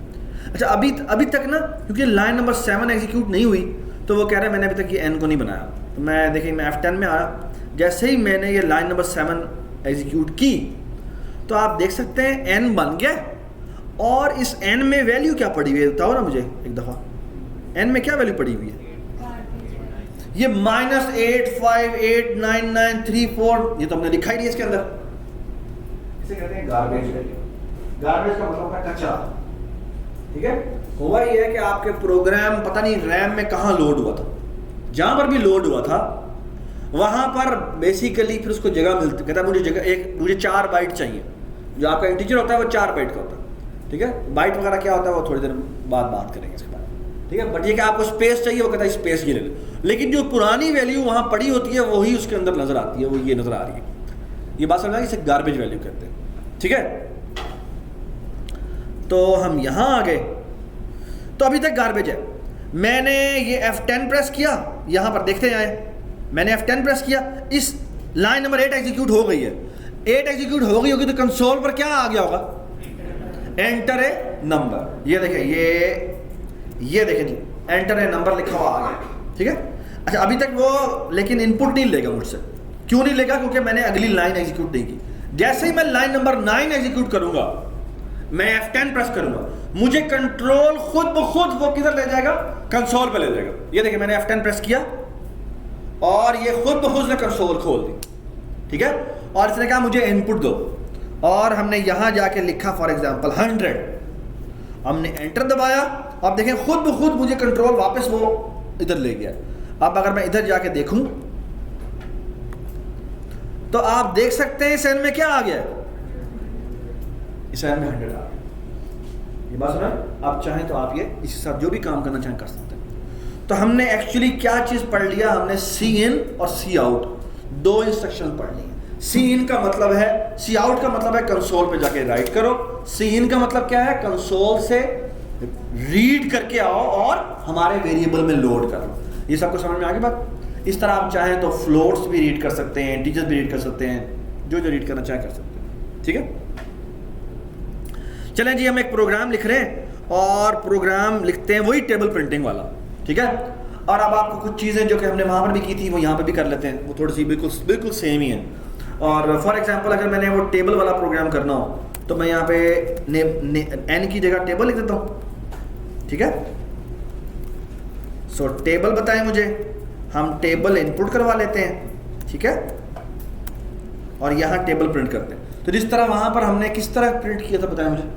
Speaker 1: अच्छा अभी तक ना, क्योंकि लाइन नंबर 7 एग्जीक्यूट नहीं हुई तो वो कह रहा है मैंने अभी तक ये एन को नहीं बनाया। तो मैं देखिए, मैं F10 में आया, जैसे ही मैंने ये लाइन नंबर 7 एग्जीक्यूट की तो आप देख सकते हैं एन बन गया। और इस एन में वैल्यू क्या पड़ी हुई है बताओ ना मुझे एक दफा। एन में क्या वैल्यू पड़ी हुई है? ये -8589934, ये तो हमने लिखा ही नहीं इसके अंदर। इसे कहते हैं गार्बेज वैल्यू। गार्बेज का मतलब है कचरा, ठीक है। हुआ ये है कि आपके प्रोग्राम पता नहीं रैम में कहाँ लोड हुआ था, जहां पर भी लोड हुआ था वहां पर बेसिकली फिर उसको जगह मिलती, कहता है मुझे 4 बाइट चाहिए। जो आपका इंटीजर होता है वो 4 बाइट का होता है, ठीक है। बाइट वगैरह क्या होता है वो थोड़ी देर बाद बात करेंगे इसके बाद, ठीक है। बट ये कि आपको स्पेस चाहिए, वो कहता है स्पेस ये ले लो। लेकिन जो पुरानी वैल्यू वहां पड़ी होती है वही उसके अंदर नजर आती है, वो ये नजर आ रही है। ये बात समझ, इसे गार्बेज वैल्यू कहते हैं, ठीक है। तो हम यहां आ गए, तो अभी तक गार्बेज है। मैंने ये F10 प्रेस किया, यहां पर देखते आए, मैंने F10 प्रेस किया, इस लाइन नंबर 8 एग्जीक्यूट हो गई है। 8 एग्जीक्यूट हो गई होगी तो कंसोल पर क्या आ गया होगा? Enter a number. ये देखें, ये देखें जी, एंटर ए नंबर लिखा हुआ आ गया, ठीक है। अच्छा अभी तक वो लेकिन इनपुट नहीं लेगा मुझसे, क्यों नहीं लेगा? क्योंकि मैंने अगली लाइन एग्जीक्यूट नहीं की। जैसे ही मैं लाइन नंबर 9 एग्जीक्यूट करूंगा, मैं F10 प्रेस करूंगा, मुझे कंट्रोल खुद ब खुद वो किधर ले जाएगा? कंसोल पे ले जाएगा। ये देखिए मैंने F10 प्रेस किया और ये खुद ब खुद ने कंसोल खोल दी, ठीक है। और इसने कहा मुझे इनपुट दो, और हमने यहां जाके लिखा फॉर एग्जांपल 100, हमने एंटर दबाया। अब देखें खुद ब खुद मुझे कंट्रोल वापस वो इधर ले गया। अब अगर मैं इधर जाके देखूं तो आप देख सकते हैं इस एन में क्या आ गया, इस एन में 100 आ गया। ये बात सुना? आप चाहें तो आप ये इसके साथ जो भी काम करना चाहें कर सकते हैं। तो हमने एक्चुअली क्या चीज पढ़ लिया? हमने सी इन और सी आउट दो इंस्ट्रक्शन पढ़ ली। सी इन का मतलब है, सी आउट का मतलब है कंसोल पे जाके राइट करो। सी इन का मतलब क्या है? कंसोल से रीड करके आओ और हमारे वेरिएबल में लोड करो। ये सबको समझ में आ गई बात? इस तरह आप चाहें तो फ्लोट्स भी रीड कर सकते हैं, इंटीजर्स भी रीड कर सकते हैं, जो जो रीड करना चाहे कर सकते हैं, ठीक है। चलें जी, हम एक प्रोग्राम लिख रहे हैं और प्रोग्राम लिखते हैं वही टेबल प्रिंटिंग वाला, ठीक है। और अब आपको कुछ चीज़ें जो कि हमने वहाँ पर भी की थी वो यहाँ पर भी कर लेते हैं, वो थोड़ी सी बिल्कुल सेम ही है। और फॉर एग्जांपल अगर मैंने वो टेबल वाला प्रोग्राम करना हो तो मैं यहाँ पे एन की जगह टेबल लिख देता हूँ, ठीक है। सो टेबल बताएं मुझे, हम टेबल इनपुट करवा लेते हैं, ठीक है, और यहाँ टेबल प्रिंट करते हैं। तो जिस तरह वहाँ पर हमने किस तरह प्रिंट किया था बताएं मुझे,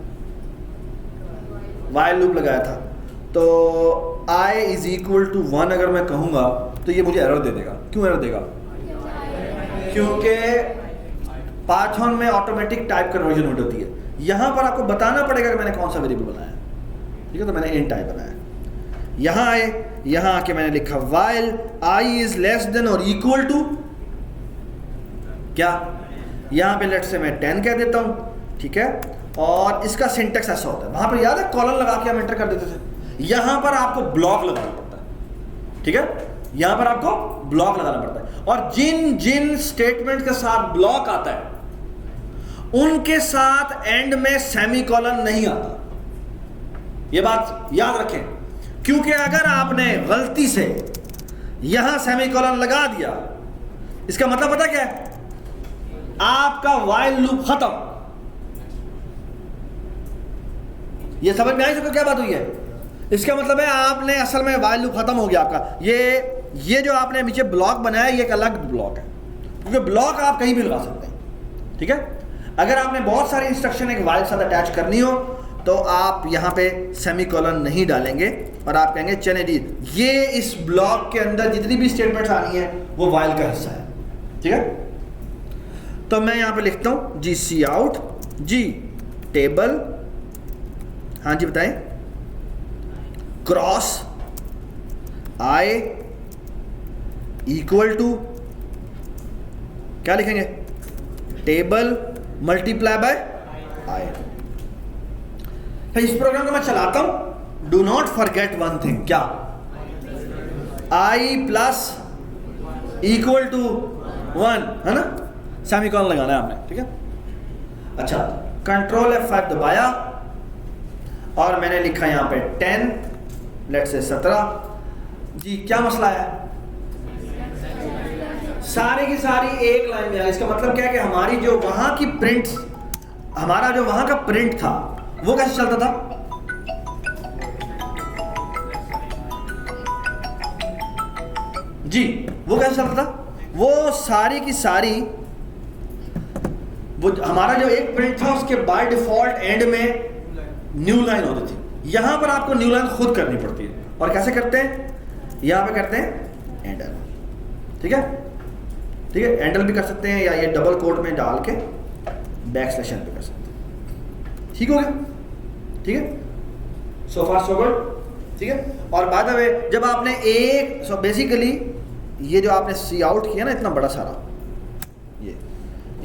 Speaker 1: वाइल लूप लगाया था। तो i इज इक्वल टू 1 अगर मैं कहूँगा तो ये मुझे एरर दे देगा। क्यों एरर देगा? क्योंकि पाइथन में ऑटोमेटिक टाइप कन्वर्जन होती है। यहाँ पर आपको बताना पड़ेगा कि मैंने कौन सा वेरिएबल बनाया, ठीक है। तो मैंने int टाइप बनाया। यहाँ आए, यहाँ आके मैंने लिखा while i is less than और इक्वल टू क्या, यहाँ पे लेट से मैं 10 कह देता हूँ, ठीक है। और इसका सिंटेक्स ऐसा होता है, वहाँ पर याद है कॉलन लगा के हम एंटर कर देते थे, यहाँ पर आपको ब्लॉक लगाना पड़ता है, ठीक है। यहाँ पर आपको ब्लॉक लगाना पड़ता है और जिन जिन स्टेटमेंट के साथ ब्लॉक आता है उनके साथ एंड में सेमीकोलन नहीं आता। ये बात याद रखें, क्योंकि अगर आपने गलती से यहां सेमीकोलन लगा दिया, इसका मतलब पता क्या है? आपका वाइल लूप खत्म। ये समझ में आई सबको क्या बात हुई है? इसका मतलब है आपने असल में वाइल लूप खत्म हो गया आपका। ये जो आपने नीचे ब्लॉक बनाया ये एक अलग ब्लॉक है, क्योंकि ब्लॉक आप कहीं भी लगा सकते हैं, ठीक है। अगर आपने बहुत सारी इंस्ट्रक्शन एक वाइल के साथ अटैच करनी हो तो आप यहाँ पे सेमीकोलन नहीं डालेंगे और आप कहेंगे चले जी ये इस ब्लॉक के अंदर जितनी भी स्टेटमेंट्स आनी है वो वाइल का हिस्सा है, ठीक है। तो मैं यहाँ पे लिखता हूँ जी सी आउट जी टेबल, हाँ जी बताएं, क्रॉस आई इक्वल टू क्या लिखेंगे? टेबल मल्टीप्लाई बाय आई। इस प्रोग्राम को मैं चलाता हूं, do not forget one thing, क्या? आई प्लस इक्वल टू 1 है ना, सेमीकोलन लगाना है आपने, ठीक है। अच्छा, कंट्रोल F5 दबाया और मैंने लिखा यहां पे 10, लेट्स से 17 जी। क्या मसला है? सारी की सारी एक लाइन में है। इसका मतलब क्या है कि हमारी जो वहां की प्रिंट, हमारा जो वहां का प्रिंट था वो कैसे चलता था? जी वो कैसे चलता था? वो सारी की सारी वो हमारा जो एक प्रिंट था उसके बाय डिफॉल्ट एंड में न्यू लाइन होती थी। यहां पर आपको न्यू लाइन खुद करनी पड़ती है। और कैसे करते हैं? यहां पे करते हैं एंडल, ठीक है, ठीक है। एंडल भी कर सकते हैं या ये डबल कोट में डाल के बैकस्लैश भी कर सकते हैं, ठीक हो गया, ठीक है। सो फार सो गुड, ठीक है। और बाय द वे जब आपने एक बेसिकली ये जो आपने सी आउट किया ना इतना बड़ा सारा,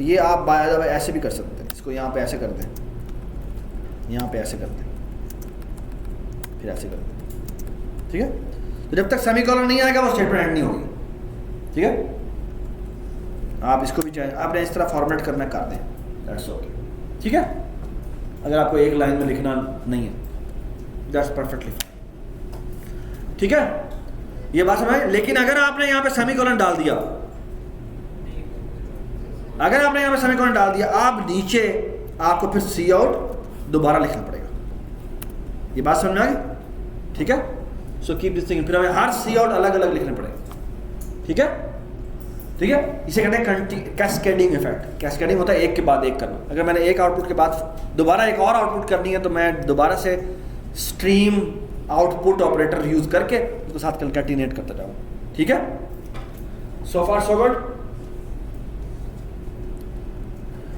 Speaker 1: ये आप बाय द वे ऐसे भी कर सकते हैं। इसको यहाँ पे ऐसे कर दें, यहाँ पे ऐसे कर दें, फिर ऐसे कर दें, ठीक है। तो जब तक सेमीकोलन नहीं आएगा वो स्टेटमेंट एंड नहीं होगी, ठीक है। आप इसको भी चाहे आपने इस तरह फॉर्मेट करना कर दें, दैट्स ओके, ठीक है। अगर आपको एक लाइन में लिखना नहीं है दैट्स परफेक्टली फाइन, ठीक है। ये बात समझ। लेकिन अगर आपने यहाँ पे सेमीकोलन डाल दिया अगर आपने यहाँ पे सेमीकोलन डाल दिया, आप नीचे आपको फिर सी आउट दोबारा लिखना पड़ेगा। ये बात समझ में आ गई? ठीक है, सो कीप दिस थिंग, फिर हमें हर सी आउट अलग अलग लिखने पड़ेगा। ठीक है, ठीक है, इसे कहते हैं कैस्केडिंग इफेक्ट। कैस्केडिंग होता है एक के बाद एक करना। अगर मैंने एक आउटपुट के बाद दोबारा एक और आउटपुट करनी है तो मैं दोबारा से स्ट्रीम आउटपुट ऑपरेटर यूज करके उसके साथ कंकैटिनेट करता जाऊँ। ठीक है, सो फार सो गुड।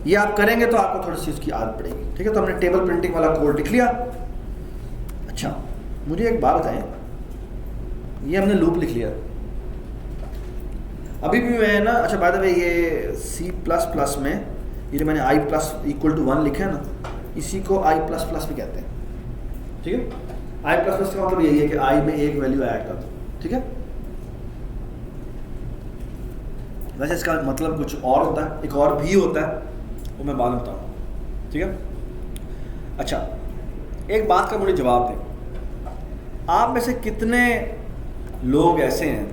Speaker 1: ये आप करेंगे तो आपको थोड़ी सी उसकी आदत पड़ेगी। ठीक है, तो हमने टेबल प्रिंटिंग वाला कोड लिख लिया। अच्छा, मुझे एक बात बताएं, ये हमने लूप लिख लिया, अभी भी मैं ना, अच्छा बाय द वे ये C++ में ये जो मैंने i प्लस इक्वल टू 1 लिखा है ना, इसी को i++ भी कहते हैं। ठीक है, i++ का मतलब यही है कि i में एक वैल्यू ऐड कर दो। ठीक है, वैसे इसका मतलब कुछ और होता है, एक और भी होता है, वो मैं बाद में बताऊँ। ठीक है, अच्छा एक बात का मुझे जवाब दें, आप में से कितने लोग ऐसे हैं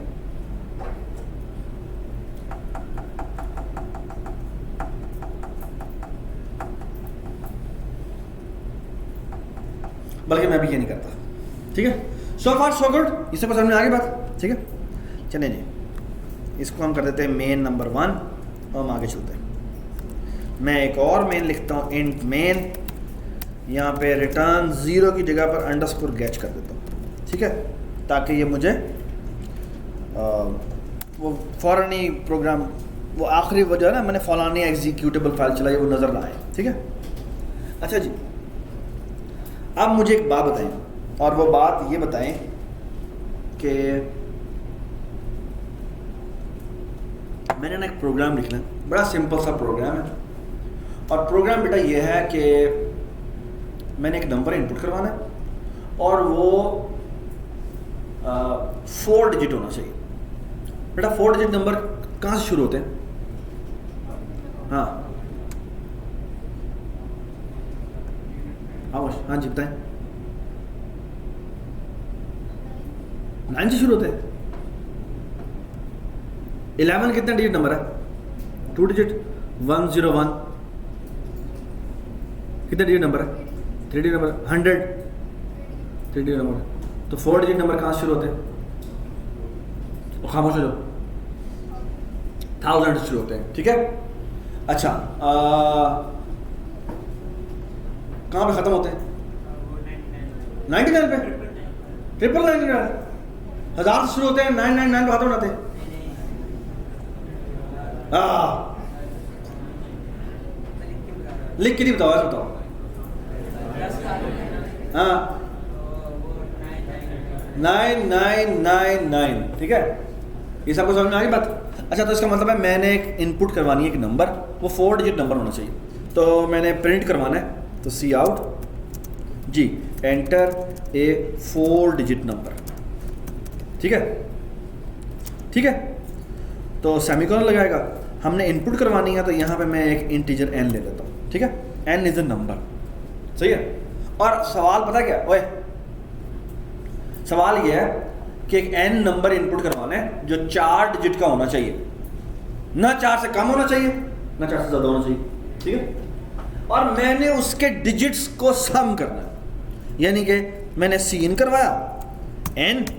Speaker 1: बल्कि मैं भी ये नहीं करता। ठीक है, सो फार सो गुड, इससे समझ में आ गई बात। ठीक है, चलिए जी, इसको हम कर देते हैं मेन नंबर 1 और हम आगे चलते हैं। मैं एक और मेन लिखता हूँ, इंट मेन, यहाँ पे रिटर्न 0 की जगह पर अंडरस्कोर गेच कर देता हूँ। ठीक है, ताकि ये मुझे वो फ़ौरन ही प्रोग्राम, वो आखिरी वो जो है ना मैंने फलानी एग्जीक्यूटेबल फाइल चलाई, वो नज़र ना आए। ठीक है, अच्छा जी, अब मुझे एक बात बताएं, और वो बात ये बताएं कि मैंने ना एक प्रोग्राम लिखना है, बड़ा सिंपल सा प्रोग्राम है, और प्रोग्राम बेटा ये है कि मैंने एक नंबर इनपुट करवाना है और वो 4 डिजिट होना चाहिए। बेटा 4 डिजिट नंबर कहाँ से शुरू होते हैं? हाँ हाँ जी बताएं। 9 से शुरू होते हैं। 11 कितना डिजिट नंबर है? 2 डिजिट। 101 कितना डिजिट नंबर है? 3 डिजिट नंबर। 100 3 digit number. तो 4 डिजिट नंबर कहाँ से शुरू होते हैं? खामोश हो जाओ। 1000 से शुरू होते हैं। ठीक है, अच्छा कहाँ पे खत्म होते हैं? 99 पे। 999 1000 से शुरू होते हैं, 999 पे खत्म होते हैं। लिख के नहीं बताओ, बताओ। हाँ 9999। ठीक है, ये सबको समझ में आ गई बात? अच्छा, तो इसका मतलब है मैंने एक इनपुट करवानी है एक नंबर, वो 4 डिजिट नंबर होना चाहिए। तो मैंने प्रिंट करवाना है, तो सी out ji enter a 4 digit number. ठीक है, ठीक है, तो सेमीकोलन लगाएगा। हमने इनपुट करवानी है, तो यहाँ पे मैं एक इंटीजर n ले लेता हूँ। ठीक है, n इज अ नंबर। सही है, और सवाल पता क्या ओए, सवाल ये है कि एक n नंबर इनपुट करवाना है जो 4 डिजिट का होना चाहिए, ना 4 से कम होना चाहिए ना 4 से ज़्यादा होना चाहिए। ठीक है, और मैंने उसके डिजिट्स को सम करना है, यानी कि मैंने सीन करवाया n,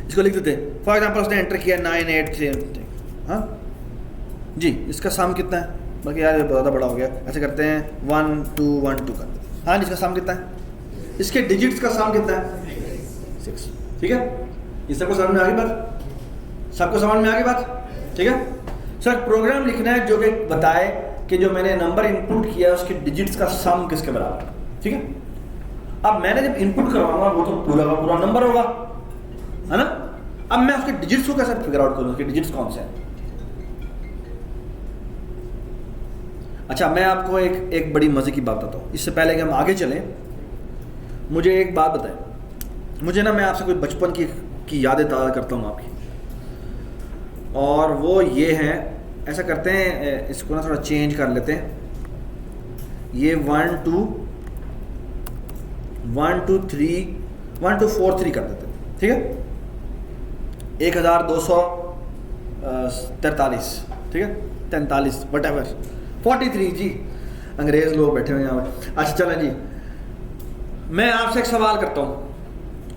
Speaker 1: इसको लिख देते हैं। फॉर एग्जाम्पल उसने एंटर किया 983। हाँ जी, इसका सम कितना है? बाकी यार ज़्यादा बड़ा हो गया, ऐसे करते हैं 1212 कर देते हैं। हाँ, इसका सम कितना है? इसके डिजिट्स का सम कितना है? 6। ठीक है, ये सबको समझ में आ गई बात? सबको समझ में आ गई बात? ठीक है, सर प्रोग्राम लिखना है जो कि बताए कि जो मैंने नंबर इनपुट किया उसके डिजिट्स का सम किसके बराबर है। ठीक है, अब मैंने जब इनपुट करवाऊंगा वो तो पूरा का पूरा नंबर होगा, है ना? अब मैं उसके डिजिट्स को कैसे फिगर आउट करूँ, उसके डिजिट्स कौन से हैं? अच्छा, मैं आपको एक बड़ी मजे की बात बताता हूँ। इससे पहले कि हम आगे चलें, मुझे एक बात बताएं। मुझे ना, मैं आपसे कोई बचपन की यादें ताज़ा करता हूँ आपकी, और वो ये है, ऐसा करते हैं, इसको ना थोड़ा चेंज कर लेते हैं। ये 1 2 3 1 2 4 3 कर देते हैं। ठीक है, 1243। ठीक है, 43 वटेवर 43 जी, अंग्रेज लोग बैठे हुए यहाँ पे। अच्छा चलें जी, मैं आपसे एक सवाल करता हूँ,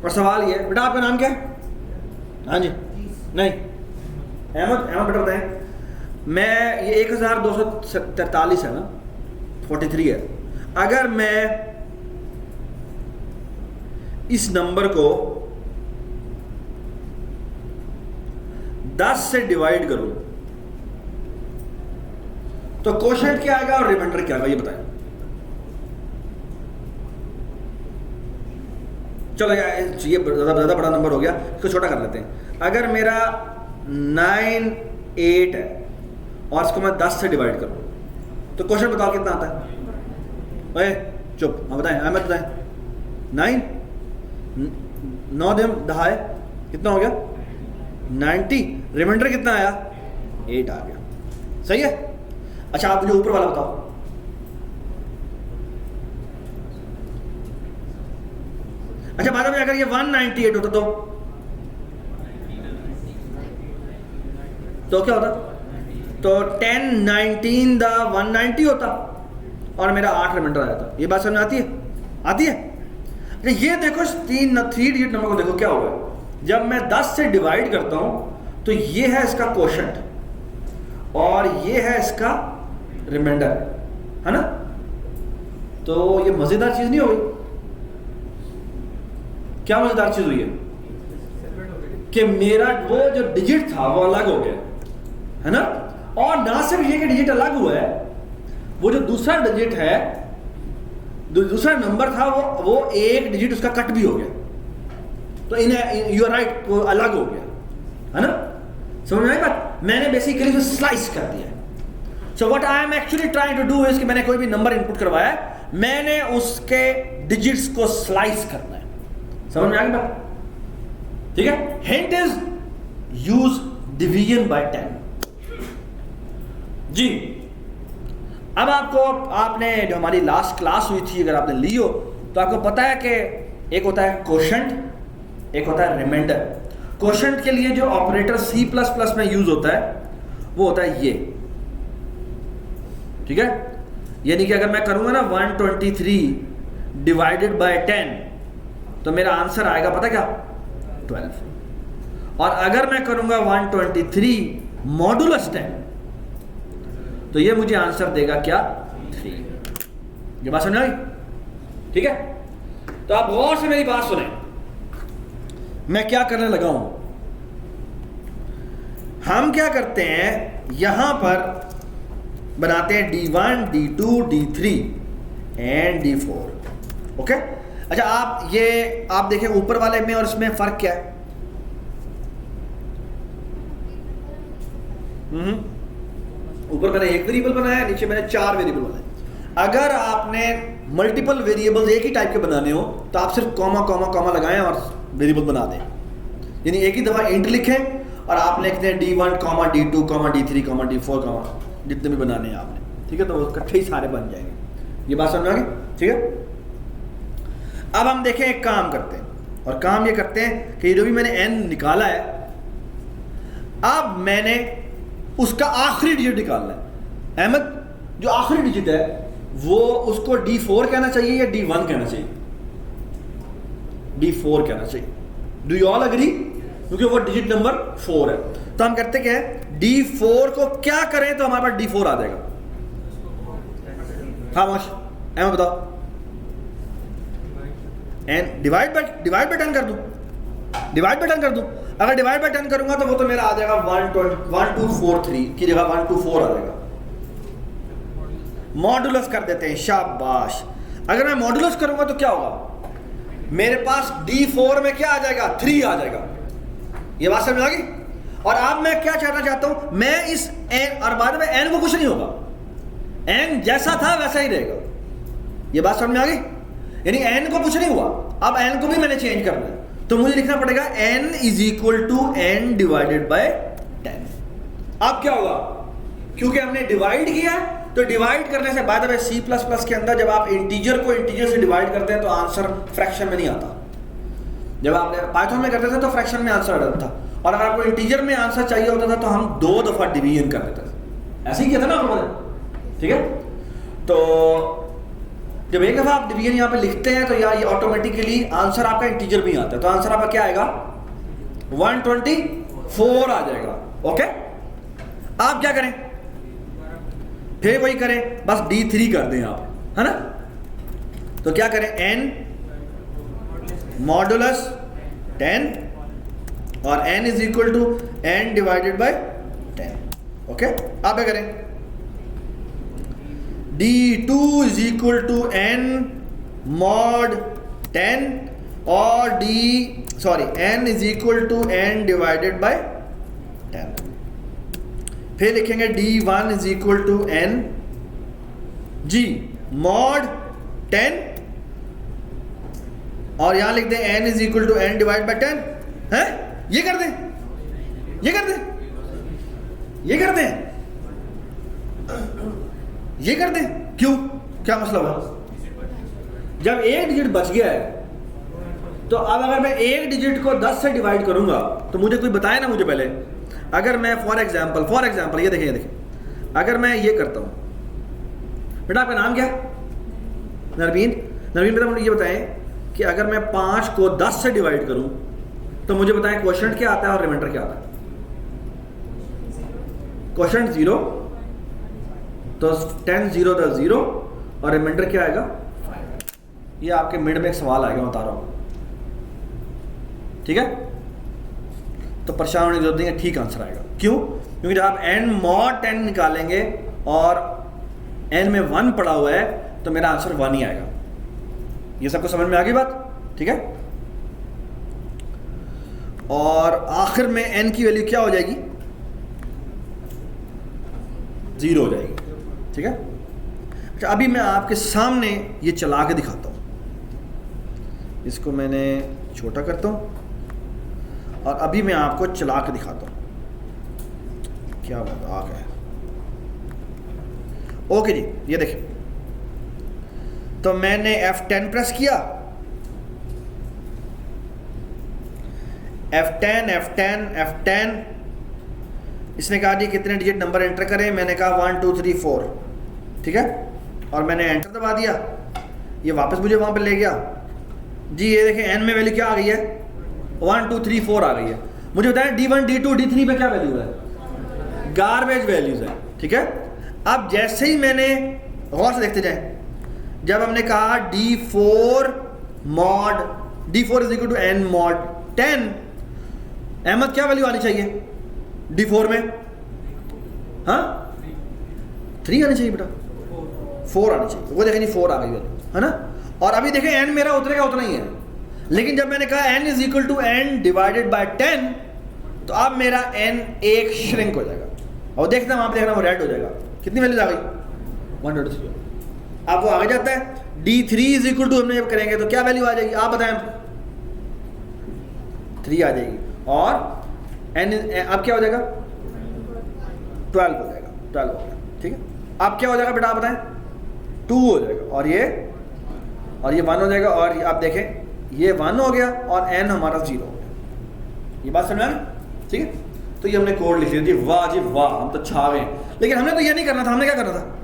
Speaker 1: और सवाल ये, बेटा आपका नाम क्या है? हाँ जी, नहीं अहमद, अहमद बेटा बताएं। मैं ये 1243 है ना, 43 है। अगर मैं इस नंबर को 10 से डिवाइड करूं तो कोशेंट क्या आएगा और रिमाइंडर क्या आएगा, ये बताएं। चलो यार, ये ज़्यादा बड़ा नंबर हो गया, इसको छोटा कर लेते हैं। अगर मेरा 9 8 है और इसको मैं 10 से डिवाइड करूं तो क्वेश्चन बताओ कितना आता है? ओए चुप, हाँ बताएं, अहमद बताएं। 9 9 दिन 10 कितना हो गया? 90। रिमाइंडर कितना आया? 8 आ गया। सही है। अच्छा आप मुझे ऊपर वाला बताओ। अच्छा बाद में अगर ये 198 होता तो क्या होता? तो 10 19 द 190 होता और मेरा 8 रिमाइंडर आया था। ये बात समझ आती है? आती है। अच्छा ये देखो 3 डिजिट नंबर को देखो क्या हुआ है। जब मैं 10 से डिवाइड करता हूं तो ये है इसका कोशेंट और ये है इसका रिमाइंडर, है ना? तो ये मजेदार चीज नहीं हो गई? क्या मजेदार चीज हुई है कि मेरा वो जो डिजिट था वो अलग हो गया, है ना? और ना सिर्फ ये कि डिजिट अलग हुआ है, वो जो दूसरा डिजिट है, दूसरा नंबर था, वो एक डिजिट उसका कट भी हो गया। तो इन्हें यू आर राइट, वो अलग हो गया, है ना? समझ में आई बात? मैंने बेसिकली जो स्लाइस कर दिया है। So what I am actually trying to do is कि मैंने कोई भी नंबर इनपुट करवाया, मैंने उसके डिजिट्स को स्लाइस करना है। समझ में आ गई बात? ठीक है। Hint is use division bye 10 जी। अब आपको, आपने जो हमारी लास्ट क्लास हुई थी अगर आपने ली हो तो आपको पता है कि एक होता है कोशेंट, एक होता है रिमाइंडर। कोशेंट के लिए जो ऑपरेटर C++ में यूज होता है वो होता है ये, ठीक है? यानी कि अगर मैं करूंगा ना 123 डिवाइडेड बाय 10 तो मेरा आंसर आएगा पता क्या? 12। और अगर मैं करूंगा 123 मॉडुलस 10 तो ये मुझे आंसर देगा क्या? 3। ये बात समझ आई? ठीक है। तो आप गौर से मेरी बात सुने, मैं क्या करने लगा हूं। हम क्या करते हैं, यहां पर बनाते हैं D1 D2 D3 and D4। Okay. अच्छा आप देखें ऊपर वाले में और इसमें फर्क क्या है? ऊपर मैंने एक वेरिएबल बनाया, नीचे मैंने 4 वेरिएबल बनाए। अगर आपने मल्टीपल वेरिएबल्स एक ही टाइप के बनाने हो तो आप सिर्फ कॉमा कॉमा कॉमा लगाएं और वेरिएबल बना दें। यानी एक ही दफा इंट लिखें और आप लिखते हैं D1, D2, D3, D4, जितने भी बनाने हैं आपने, ठीक है? तो वो इकट्ठे ही सारे बन जाएंगे। ये बात समझ आ गई? ठीक है। अब हम देखें, एक काम करते हैं, और काम ये करते हैं कि जो भी मैंने n निकाला है, अब मैंने उसका आखिरी डिजिट निकालना है। अहमद, जो आखिरी डिजिट है वो उसको D4 कहना चाहिए या D1 कहना चाहिए? D4 कहना चाहिए। Do you all agree? क्योंकि वो डिजिट नंबर 4 है। तो हम करते क्या है, D4 को क्या करें तो हमारे पास D4 आ जाएगा। खामोश, अहमद बताओ। एंड डिवाइड बाय 10 कर दूं, डिवाइड बाय 10 कर दूं। अगर डिवाइड बाय 10 करूंगा तो वो तो मेरा आ जाएगा 1243 की जगह 124 आ जाएगा। मॉडुलस कर देते हैं, शाबाश। अगर मैं मॉडुलस करूंगा तो क्या होगा? मेरे पास D4 में क्या आ जाएगा? 3 आ जाएगा। ये बात समझ आ गई? और अब मैं क्या चाहना चाहता हूं, मैं इस n, और बाद में n को कुछ नहीं होगा, n जैसा था वैसा ही रहेगा। ये बात समझ में आ गई? यानी n को कुछ नहीं हुआ, अब n को भी मैंने चेंज करना है तो मुझे लिखना पड़ेगा n is equal to n divided by 10। अब क्या होगा, क्योंकि हमने डिवाइड किया तो डिवाइड करने से बाद में C++ के अंदर जब आप इंटीजर को इंटीजर से डिवाइड करते हैं तो आंसर फ्रैक्शन में नहीं आता। जब आपने पाइथन में करते थे तो फ्रैक्शन में आंसर आता था, और अगर आपको इंटीजर में आंसर चाहिए होता था तो हम 2 दफा डिवीजन कर देते थे। ऐसे ही किया था ना आप लोगों ने, ठीक है। तो जब एक दफ़ा आप डिवीजन यहाँ पे लिखते हैं तो यार ये ऑटोमेटिकली आंसर आपका इंटीजर भी आता है, तो आंसर आपका क्या आएगा 124 आ जाएगा। ओके, आप क्या करें, फिर वही करें, बस D3 कर दें आप, है ना। तो क्या करें, n मॉडुलस 10 और n is equal to n divided by 10। Okay, आप क्या करें, D2 is equal to n mod 10 और n is equal to n divided by 10। फिर लिखेंगे D1 is equal to n g mod 10 और यहां लिख दें n is equal to n divide by 10 है। ये कर दें, ये कर दें, ये कर दें, ये कर दें, क्यों, क्या मसला हुआ। जब एक डिजिट बच गया है तो अब अगर मैं एक डिजिट को 10 से डिवाइड करूंगा तो मुझे कोई बताए ना मुझे पहले। अगर मैं फॉर एग्जांपल ये देखें, अगर मैं ये करता हूं, बेटा आपका नाम क्या है, नरवीन बेटा मुझे ये बताएं कि अगर मैं 5 को 10 से डिवाइड करूं तो मुझे बताएं क्वोशंट क्या आता है और रिमाइंडर क्या आता है। क्वोशंट 0 तो 10 0 10 0 और रिमाइंडर क्या आएगा 5। ये आपके मिड में एक सवाल आएगा, बता रहा हूं, ठीक है। तो परेशान होने की जरूरत नहीं है, ठीक आंसर आएगा। क्यों, क्योंकि जब आप n मॉड 10 निकालेंगे और n में 1 पड़ा हुआ है तो मेरा आंसर 1 ही आएगा। ये सबको समझ में आ गई बात, ठीक है। और आखिर में n की वैल्यू क्या हो जाएगी, 0 हो जाएगी, ठीक है। अच्छा, अभी मैं आपके सामने ये चला के दिखाता हूं, इसको मैंने छोटा करता हूं और अभी मैं आपको चला के दिखाता हूं। क्या बात आ गया, ओके जी, ये देखिए। तो मैंने F10 प्रेस किया, F10 इसने कहा जी कितने डिजिट नंबर एंटर करें, मैंने कहा 1 2 3 4, ठीक है, और मैंने एंटर दबा दिया। ये वापस मुझे वहां पर ले गया जी। ये देखें n में वैल्यू क्या आ गई है, 1 2 3 4 आ गई है। मुझे बताएं D1 D2 D3 पे क्या वैल्यू है, गार्बेज वैल्यूज है, ठीक है। अब जैसे ही मैंने, गौर से देखते जाएं, जब हमने कहा D4 is equal to n mod 10, Ahmad क्या वैल्यू आनी चाहिए D4 में, हाँ 3 आनी चाहिए बेटा, 4 आनी चाहिए। वो देखें जी 4 आ गई वैल्यू, है ना। और अभी देखें n मेरा उतरेगा उतना ही है, लेकिन जब मैंने कहा n is equal to n divided by 10 तो अब मेरा n एक श्रिंक हो जाएगा। और देखना वहां पे, देखना वो रेड हो जाएगा। कितनी वैल्यूज आ गई 123। अब वो आगे जाता है D3 इज इक्वल टू, हमने जब करेंगे तो क्या वैल्यू आ जाएगी, आप बताएं, 3 आ जाएगी। और n अब क्या हो जाएगा 12 हो जाएगा, 12 हो गया, ठीक है। अब क्या हो जाएगा बेटा आप बताएं, 2 हो जाएगा और ये 1 हो जाएगा। और आप देखें ये 1 हो गया और n हमारा 0 हो गया। ये बात समझ में, ठीक है। तो ये हमने कोड लिख लिया जी, वाह जी वाह, हम तो छा गए। लेकिन हमने तो ये नहीं करना था, हमने क्या करना था,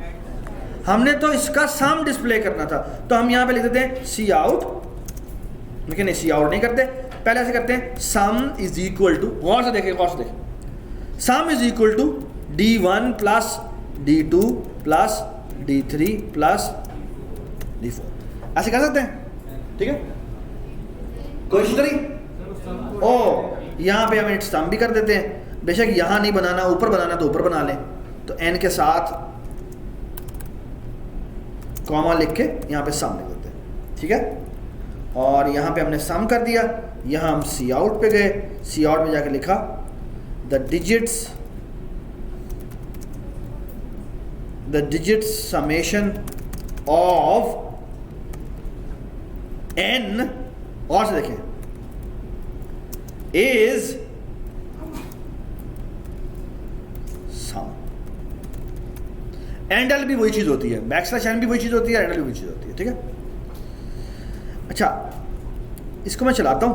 Speaker 1: हमने तो इसका सम डिस्प्ले करना था। तो हम यहाँ पे लिख देते हैं सी आउट, लेकिन नहीं सी आउट नहीं करते, पहले ऐसे करते हैं सम इज इक्वल टू, गौर से देखें, sum is equal to D1 plus D2 plus D3 plus D4। ऐसे कर सकते हैं, ठीक है, कोई इशू नहीं। ओ यहाँ पे हम सम भी कर देते हैं, बेशक यहाँ नहीं बनाना, ऊपर बनाना तो ऊपर बना लें। तो n के साथ कॉमा लिख के यहाँ पे सम लिख देते हैं, ठीक है। और यहाँ पे हमने सम कर दिया, यहाँ हम सी आउट पे गए, सी आउट में जाके लिखा the digits summation of n, और से देखें, इज सम। एंडल भी वही चीज होती है, बैकस्लैश n भी वही चीज होती है, एंडल भी वही चीज होती है, ठीक है। अच्छा, इसको मैं चलाता हूं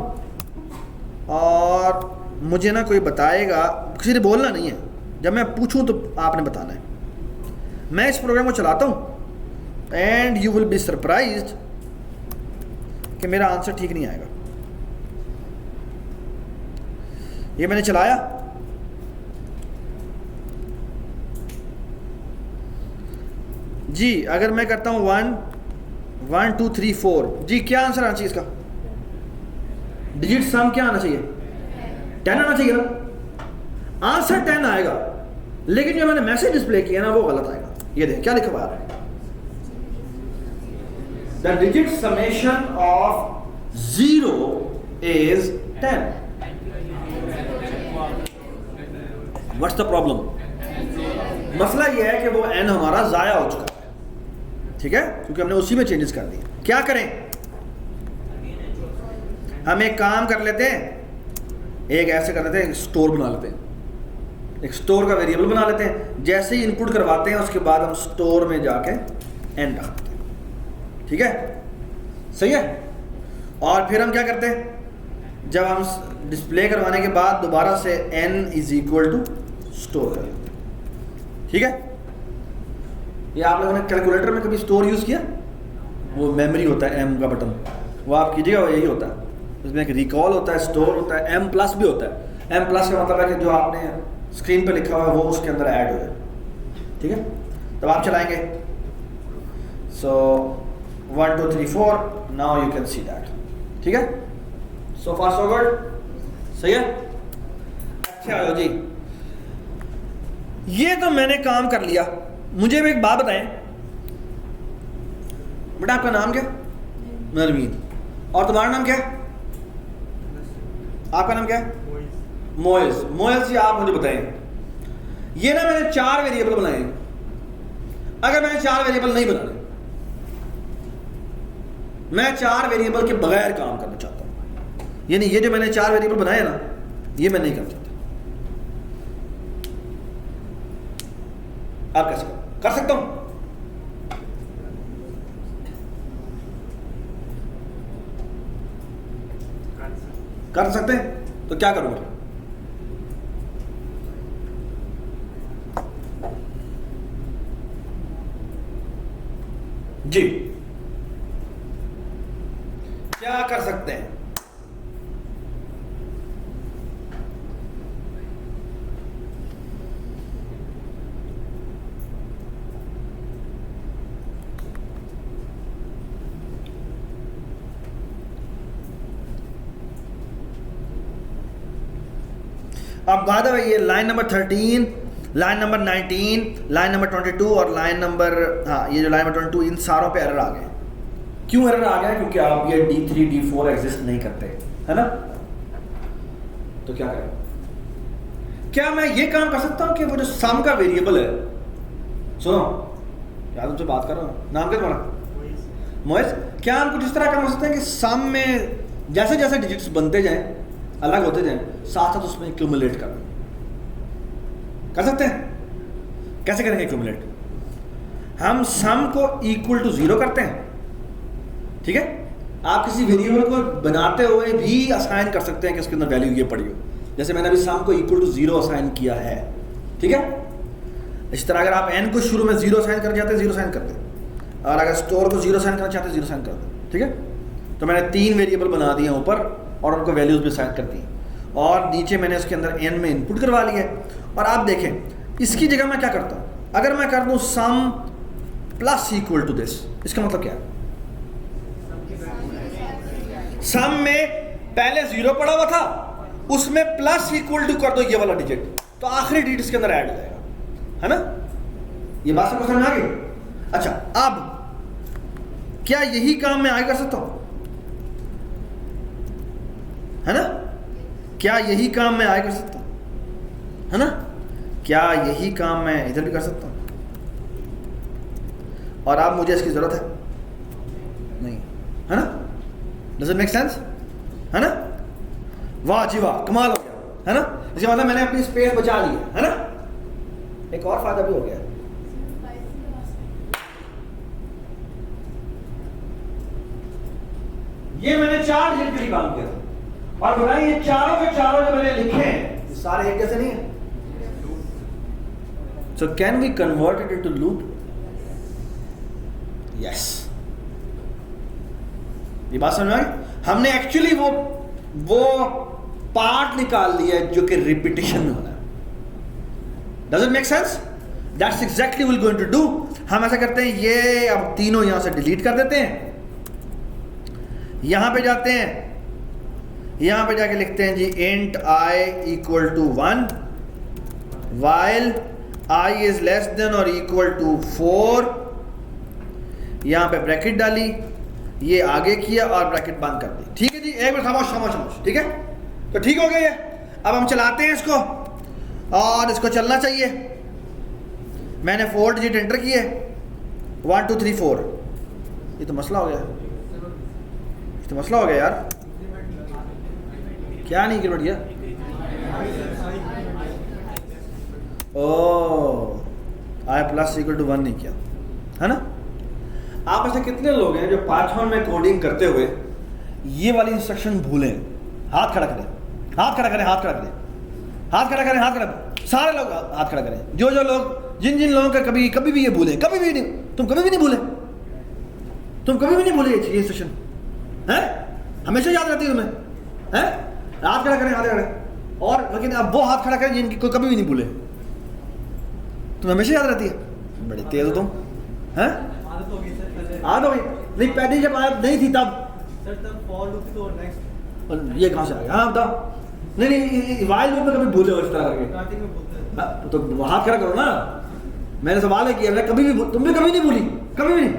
Speaker 1: और मुझे ना कोई बताएगा, किसी ने बोलना नहीं है, जब मैं पूछूं तो आपने बताना है। मैं इस प्रोग्राम को चलाता हूँ and you will be surprised कि मेरा आंसर ठीक नहीं आएगा। ये मैंने चलाया, जी अगर मैं करता हूँ 1 1 2 3 4, जी क्या आंसर आना चाहिए इसका? डिजिट सम क्या आना चाहिए? 10 आना चाहिए ना। आंसर 10 आएगा, लेकिन जो मैंने मैसेज डिस्प्ले किया ना वो गलत आएगा। ये देखें क्या लिखा हुआ है, the digit summation of 0 is 10। What's the problem? मसला ये है कि वो n हमारा जाया हो चुका है, ठीक है, क्योंकि हमने उसी में चेंजेस कर दिए। क्या करें, हम एक काम कर लेते हैं, एक ऐसे कर लेते हैं, स्टोर बना लेते हैं, एक स्टोर का वेरिएबल बना लेते हैं। जैसे ही इनपुट करवाते हैं उसके बाद हम स्टोर में जाके n रख देते हैं, ठीक है, सही है। और फिर हम क्या करते हैं, जब हम डिस्प्ले करवाने के बाद दोबारा से n is equal to store कर लेते हैं, ठीक है। ये आप लोगों ने कैलकुलेटर में कभी स्टोर यूज़ किया? वो मेमोरी होता है m का बटन, वो आप कीजिएगा, वो यही होता है। उसमें एक रिकॉल होता है, स्टोर होता है, m प्लस भी होता है। m प्लस का मतलब है कि जो आपने स्क्रीन पे लिखा हुआ है वो उसके अंदर ऐड हो जाए, ठीक है। तब आप चलाएंगे, सो 1 2 3 4, now you can see that, ठीक है। सो फार सो गुड, सही है। अच्छा जी, ये तो मैंने काम कर लिया। मुझे भी एक बात बताएं बेटा, आपका नाम क्या? नरवीन। और तुम्हारा नाम क्या है? आपका नाम क्या है? मोइज। मोइज जी आप मुझे बताएं, ये ना मैंने 4 वेरिएबल बनाए। अगर मैंने 4 वेरिएबल नहीं बनाने, मैं 4 वेरिएबल के बगैर काम करना चाहता हूं, यानी ये जो मैंने 4 वेरिएबल बनाए ना, ये मैं नहीं कर सकता। आप कैसे कर सकता हूं? कर सकते हैं, तो क्या करूंगा? जी क्या कर सकते हैं? अब बात है ये line number 13, line number 19, line number 22 और लाइन नंबर, हाँ ये जो लाइन नंबर 22, इन सारों पे एरर आ गए। क्यों एरर आ गया? क्योंकि आप ये D3 D4 एग्जिस्ट नहीं करते, है ना। तो क्या करें? क्या मैं ये काम कर सकता हूं कि वो जो सम का वेरिएबल है, सुनो यार तुमसे बात कर रहा हूं, नाम क्या तुम्हारा? मोइज। क्या हम कुछ इस तरह काम कर सकते हैं कि सम में जैसे जैसे डिजिट्स बनते जाएं, अलग होते जाएं, साथ साथ उसमें एक्यूमुलेट कर सकते हैं? कैसे करेंगे एक्यूमुलेट? हम सम को इक्वल टू 0 करते हैं, ठीक है। आप किसी वेरिएबल को बनाते हुए भी असाइन कर सकते हैं कि उसके अंदर वैल्यू ये पड़ी हो। जैसे मैंने अभी सम को इक्वल टू 0 असाइन किया है, ठीक है। इस तरह अगर आप n को शुरू में 0 असाइन कर जाते हैं, 0 असाइन कर दें, और अगर स्टोर को 0 असाइन करना चाहते हैं, 0 असाइन कर दें, ठीक है। तो मैंने 3 वेरिएबल बना दिए ऊपर और उनको वैल्यूज भी असाइन कर दी, और नीचे मैंने उसके अंदर n में इनपुट करवा लिया। और आप देखें, इसकी जगह मैं क्या करता हूँ, अगर मैं कर दूँ सम प्लस इक्वल टू दिस, इसका मतलब क्या है? सम में पहले 0 पड़ा हुआ था, उसमें प्लस इक्वल टू कर दो ये वाला डिजिट, तो आखिरी डिजिट इसके अंदर ऐड हो जाएगा, है ना। ये बात सबको समझ आ गई? अच्छा, अब क्या यही काम मैं आगे कर सकता हूं? है ना, क्या यही काम मैं आगे कर सकता हूं? है ना, क्या यही काम मैं इधर भी कर सकता हूं? और अब मुझे इसकी जरूरत है नहीं, है ना। Does it make sense? है ना। वाह जी वाह, कमाल हो गया, है ना। इसका मतलब मैंने अपनी स्पेस बचा ली है ना। एक और फायदा भी हो गया, ये मैंने 4 डिजिट के लिए काम किया था, और बताइए ये चारों के चारों जो मैंने लिखे हैं, ये सारे एक जैसे नहीं है। So can we convert it into loop? Yes, ये बात समझ में आ गई? हमने एक्चुअली वो पार्ट निकाल लिया है जो कि रिपीटिशन में होना है। Does it make sense? That's exactly will going to do. हम ऐसा करते हैं, ये अब तीनों यहां से डिलीट कर देते हैं, यहां पे जाते हैं, यहां पे जाके लिखते हैं जी int I equal to 1 while I is less than और इक्वल टू 4, यहां पे ब्रैकेट डाली, ये आगे किया और ब्रैकेट बंद कर दी। ठीक है जी, एक मिनट खामोश खामोश खामोश, ठीक है? तो ठीक हो गया ये। अब हम चलाते हैं इसको और इसको चलना चाहिए। मैंने 4 डिजिट एंटर किए, 1 2 3 4। ये तो मसला हो गया, ये तो मसला हो गया यार। क्या नहीं गड़बड़ किया? ओह, I प्लस इक्वल टू 1 नहीं किया, है ना? आप ऐसे कितने लोग हैं जो पाइथन में कोडिंग करते हुए ये वाली इंस्ट्रक्शन भूलें? हाथ खड़ा करें, हाथ खड़ा करें, हाथ खड़ा करें, हाथ खड़ा करें, हाथ खड़ा करें, सारे लोग हाथ खड़ा करें। जो लोग, जिन लोगों का कभी भी ये भूले, कभी भी नहीं, तुम कभी भी नहीं भूले, तुम कभी भी नहीं भूले ये इंस्ट्रक्शन, है? हमेशा याद रहती है तुम्हें, है? हाथ खड़ा करें, हाथ खड़ा करें। और लेकिन अब वो हाथ खड़ा करें जिनकी कोई कभी भी नहीं भूले, तुम्हें हमेशा याद रहती है। बड़े तेज हो तुम, हैं? आदत हो गई। नहीं, पहले जब आदत नहीं थी तब सर, तब फॉर लूप तो नेक्स्ट, ये कहां से आ गया? हाँ बताओ। नहीं, वाइल लूप में कभी भूले हो इस तरह करके? तो हाथ खड़ा करो ना। मैंने सवाल है किया, कभी भी तुमने कभी नहीं भूली? कभी भी नहीं?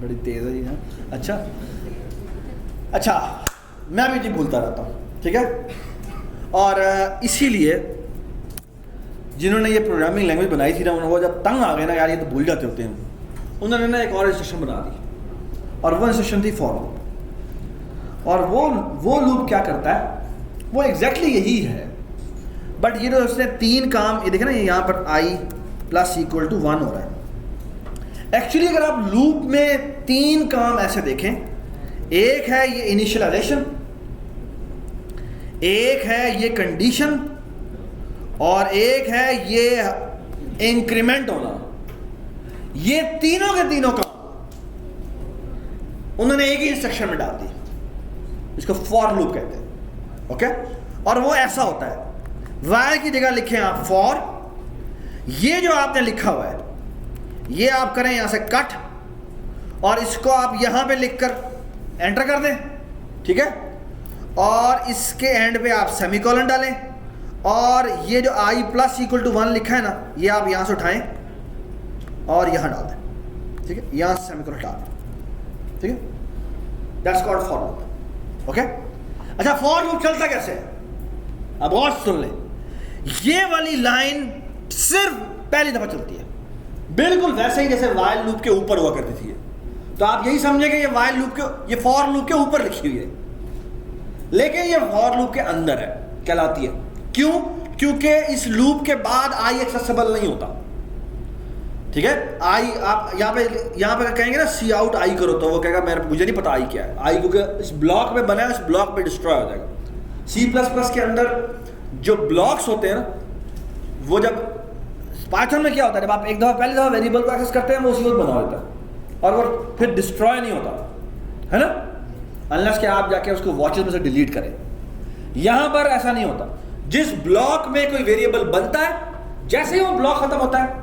Speaker 1: बड़ी तेज है जी। अच्छा, मैं भी जी भूलता रहता हूँ, ठीक है? और इसीलिए जिन्होंने ये प्रोग्रामिंग लैंग्वेज बनाई थी ना, वो जब तंग आ गए ना, यार ये तो भूल जाते होते हैं, उन्होंने ना एक और इंस्ट्रक्शन बना दी, और वो इंस्ट्रक्शन थी फॉर लूप। और वो लूप क्या करता है? वो एग्जैक्टली यही है, बट ये जो उसने 3 काम, ये देखे ना, यहाँ पर I प्लस इक्वल टू 1 हो रहा है। एक्चुअली अगर आप लूप में 3 काम ऐसे देखें, एक है ये इनिशियलाइजेशन, एक है ये कंडीशन, और एक है ये इंक्रीमेंट होना। ये तीनों के तीनों काम उन्होंने एक ही इंस्ट्रक्शन में डाल दी, इसको फॉर लूप कहते हैं, ओके? और वो ऐसा होता है, वाई की जगह लिखें आप फॉर, ये जो आपने लिखा हुआ है ये आप करें यहां से कट, और इसको आप यहां पे लिखकर एंटर कर दें, ठीक है? और इसके एंड पे आप सेमीकोलन डालें, और ये जो I प्लस इक्वल टू 1 लिखा है ना, ये आप यहां से उठाएं और यहां डाल दें, ठीक है? यहां से सेमीकोलन डाल दें, ठीक है? That's called for loop, okay? अच्छा, फॉर लूप चलता कैसे है? अब और सुन लें, ये वाली लाइन सिर्फ पहली दफा चलती है, बिल्कुल वैसे ही जैसे वाइल लूप के ऊपर हुआ करती थी। तो आप यही समझेंगे ये वाइल लूप के, ये फॉर लूप के ऊपर लिखी हुई है, लेकिन ये फॉर लूप के अंदर है, कहलाती है। क्यों? क्योंकि इस लूप के बाद I एक्सेसिबल नहीं होता, ठीक है? I आप यहाँ पे कहेंगे ना सी आउट I करो, तो वो कहेगा मुझे नहीं पता I क्या है। I क्योंकि इस ब्लॉक में बना है, इस ब्लॉक में डिस्ट्रॉय हो जाएगा। C++ के अंदर जो ब्लॉक्स होते हैं ना, वो जब पाइथन में क्या होता है, जब आप एक दफा पहली दफा वेरिएबल को एक्सेस करते हैं, वो उसी वक्त बना देता है और वो फिर डिस्ट्रॉय नहीं होता, है ना? अनलेस कि आप जाके उसको वॉचेस में से डिलीट करें। यहां पर ऐसा नहीं होता। जिस ब्लॉक में कोई वेरिएबल बनता है, जैसे ही वो ब्लॉक खत्म होता है,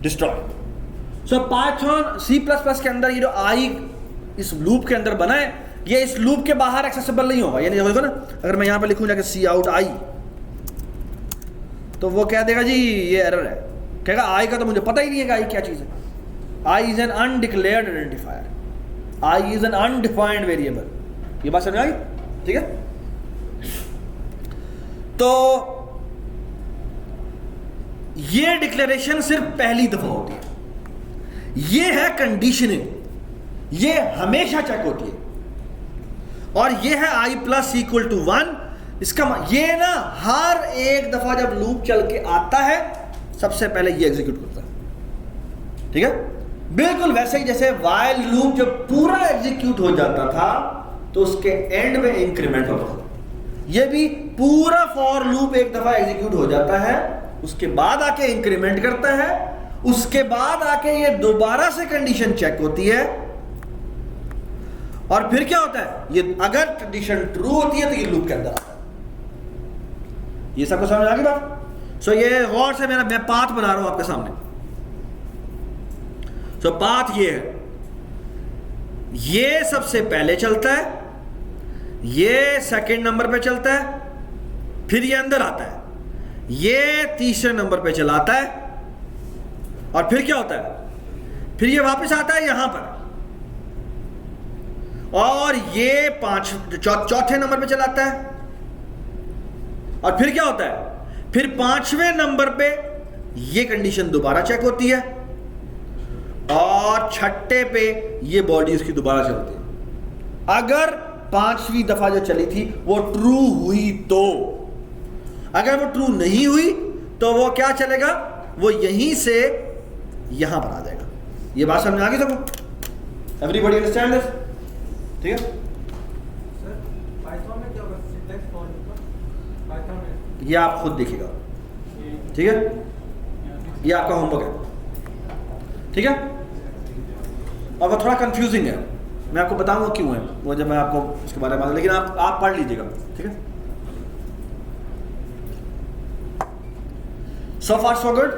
Speaker 1: डिस्ट्रॉय। सो पाइथन C++ के अंदर ये जो I इस लूप के अंदर बना है, ये इस लूप के बाहर एक्सेसिबल नहीं होगा। यानी देखो ना, अगर मैं यहां पे लिखूं जाके सी आउट I, तो वो कह देगा जी ये एरर है, कहेगा I का तो मुझे पता ही नहीं है कि I क्या चीज है। I is an undeclared identifier, I is an undefined variable. ये बात समझ आई? ठीक है? तो ये डिक्लेरेशन सिर्फ पहली दफा होती है। ये है कंडीशनिंग, ये हमेशा चेक होती है। और ये है I प्लस इक्वल टू 1। इसका ये ना हर एक दफा जब लूप चल के आता है, सबसे पहले ये एग्जीक्यूट करता है, ठीक है? बिल्कुल वैसे ही जैसे वाइल लूप जब पूरा एग्जीक्यूट हो जाता था, तो उसके एंड में इंक्रीमेंट होता था। ये भी पूरा फॉर लूप एक दफा एग्जीक्यूट हो जाता है, उसके बाद आके इंक्रीमेंट करता है, उसके बाद आके ये दोबारा से कंडीशन चेक होती है और फिर क्या होता है, ये अगर कंडीशन ट्रू होती है तो ये लूप के अंदर आता है। ये सबको समझ आ गई बात? सो ये गौर से मैं पाथ बना रहा हूं आपके सामने। सो पाथ ये है, ये सबसे पहले चलता है, ये सेकंड नंबर पे चलता है, फिर ये अंदर आता है, ये तीसरे नंबर पे चलाता है और फिर क्या होता है, फिर ये वापस आता है यहां पर और ये चौथे नंबर पे चलाता है और फिर क्या होता है, फिर पांचवें नंबर पे ये कंडीशन दोबारा चेक होती है और छठे पे ये बॉडी उसकी दोबारा चलती है। अगर पांचवी दफा जो चली थी वो ट्रू हुई तो, अगर वो ट्रू नहीं हुई तो वो क्या चलेगा, वो यहीं से यहां पर आ जाएगा। ये बात समझ आ गई सबको? Everybody understand this? ठीक है
Speaker 2: सर, पाइथन में क्या होगा? सिंटैक्स कौन होगा पाइथन में?
Speaker 1: ये आप खुद देखिएगा, ठीक है? ये आपका होमवर्क है, ठीक है? और वो थोड़ा कंफ्यूजिंग है, मैं आपको बताऊंगा क्यों है वो जब मैं आपको उसके बारे में, लेकिन आप पढ़ लीजिएगा, ठीक है? So far so good,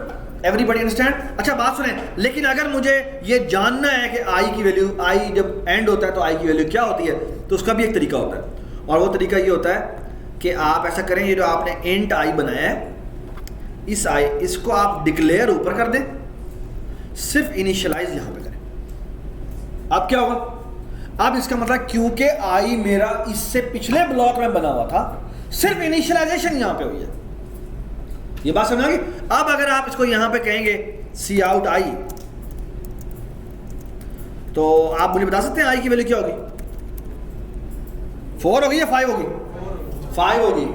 Speaker 1: everybody understand? अच्छा बात सुने, लेकिन अगर मुझे ये जानना है कि आई की वैल्यू, आई जब एंड होता है तो आई की वैल्यू क्या होती है, तो उसका भी एक तरीका होता है और वो तरीका ये होता है कि आप ऐसा करें, ये जो आपने इंट आई बनाया है, इस आई इसको आप डिक्लेयर ऊपर कर दें, सिर्फ इनिशियलाइज यहां पे करें। अब क्या होगा, अब इसका मतलब क्योंकि आई मेरा इससे पिछले ब्लॉक में बना हुआ था, सिर्फ इनिशियलाइजेशन यहां पे हुई है। ये बात समझ आ गई? अब अगर आप इसको यहां पे कहेंगे सी आउट आई, तो आप मुझे बता सकते हैं आई की वैल्यू क्या होगी? 4 होगी या 5 होगी? 5 होगी,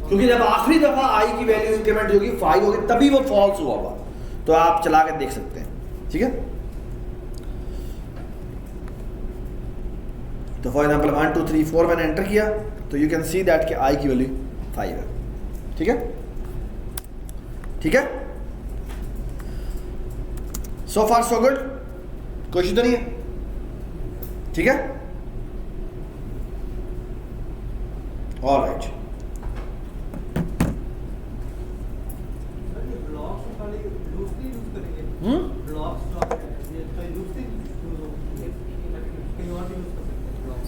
Speaker 1: क्योंकि जब आखिरी दफा आई की वैल्यू इंक्रीमेंट होगी 5 होगी, तभी वो फॉल्स हुआ होगा। तो आप चला के देख सकते हैं, ठीक है? तो फॉर एग्जाम्पल 1 2 3 4 मैंने एंटर किया तो यू कैन सी दैट कि आई की वैल्यू 5 है, ठीक है? ठीक है, सो फार सो गुड, कोई तो नहीं है, ठीक है? ऑलराइट,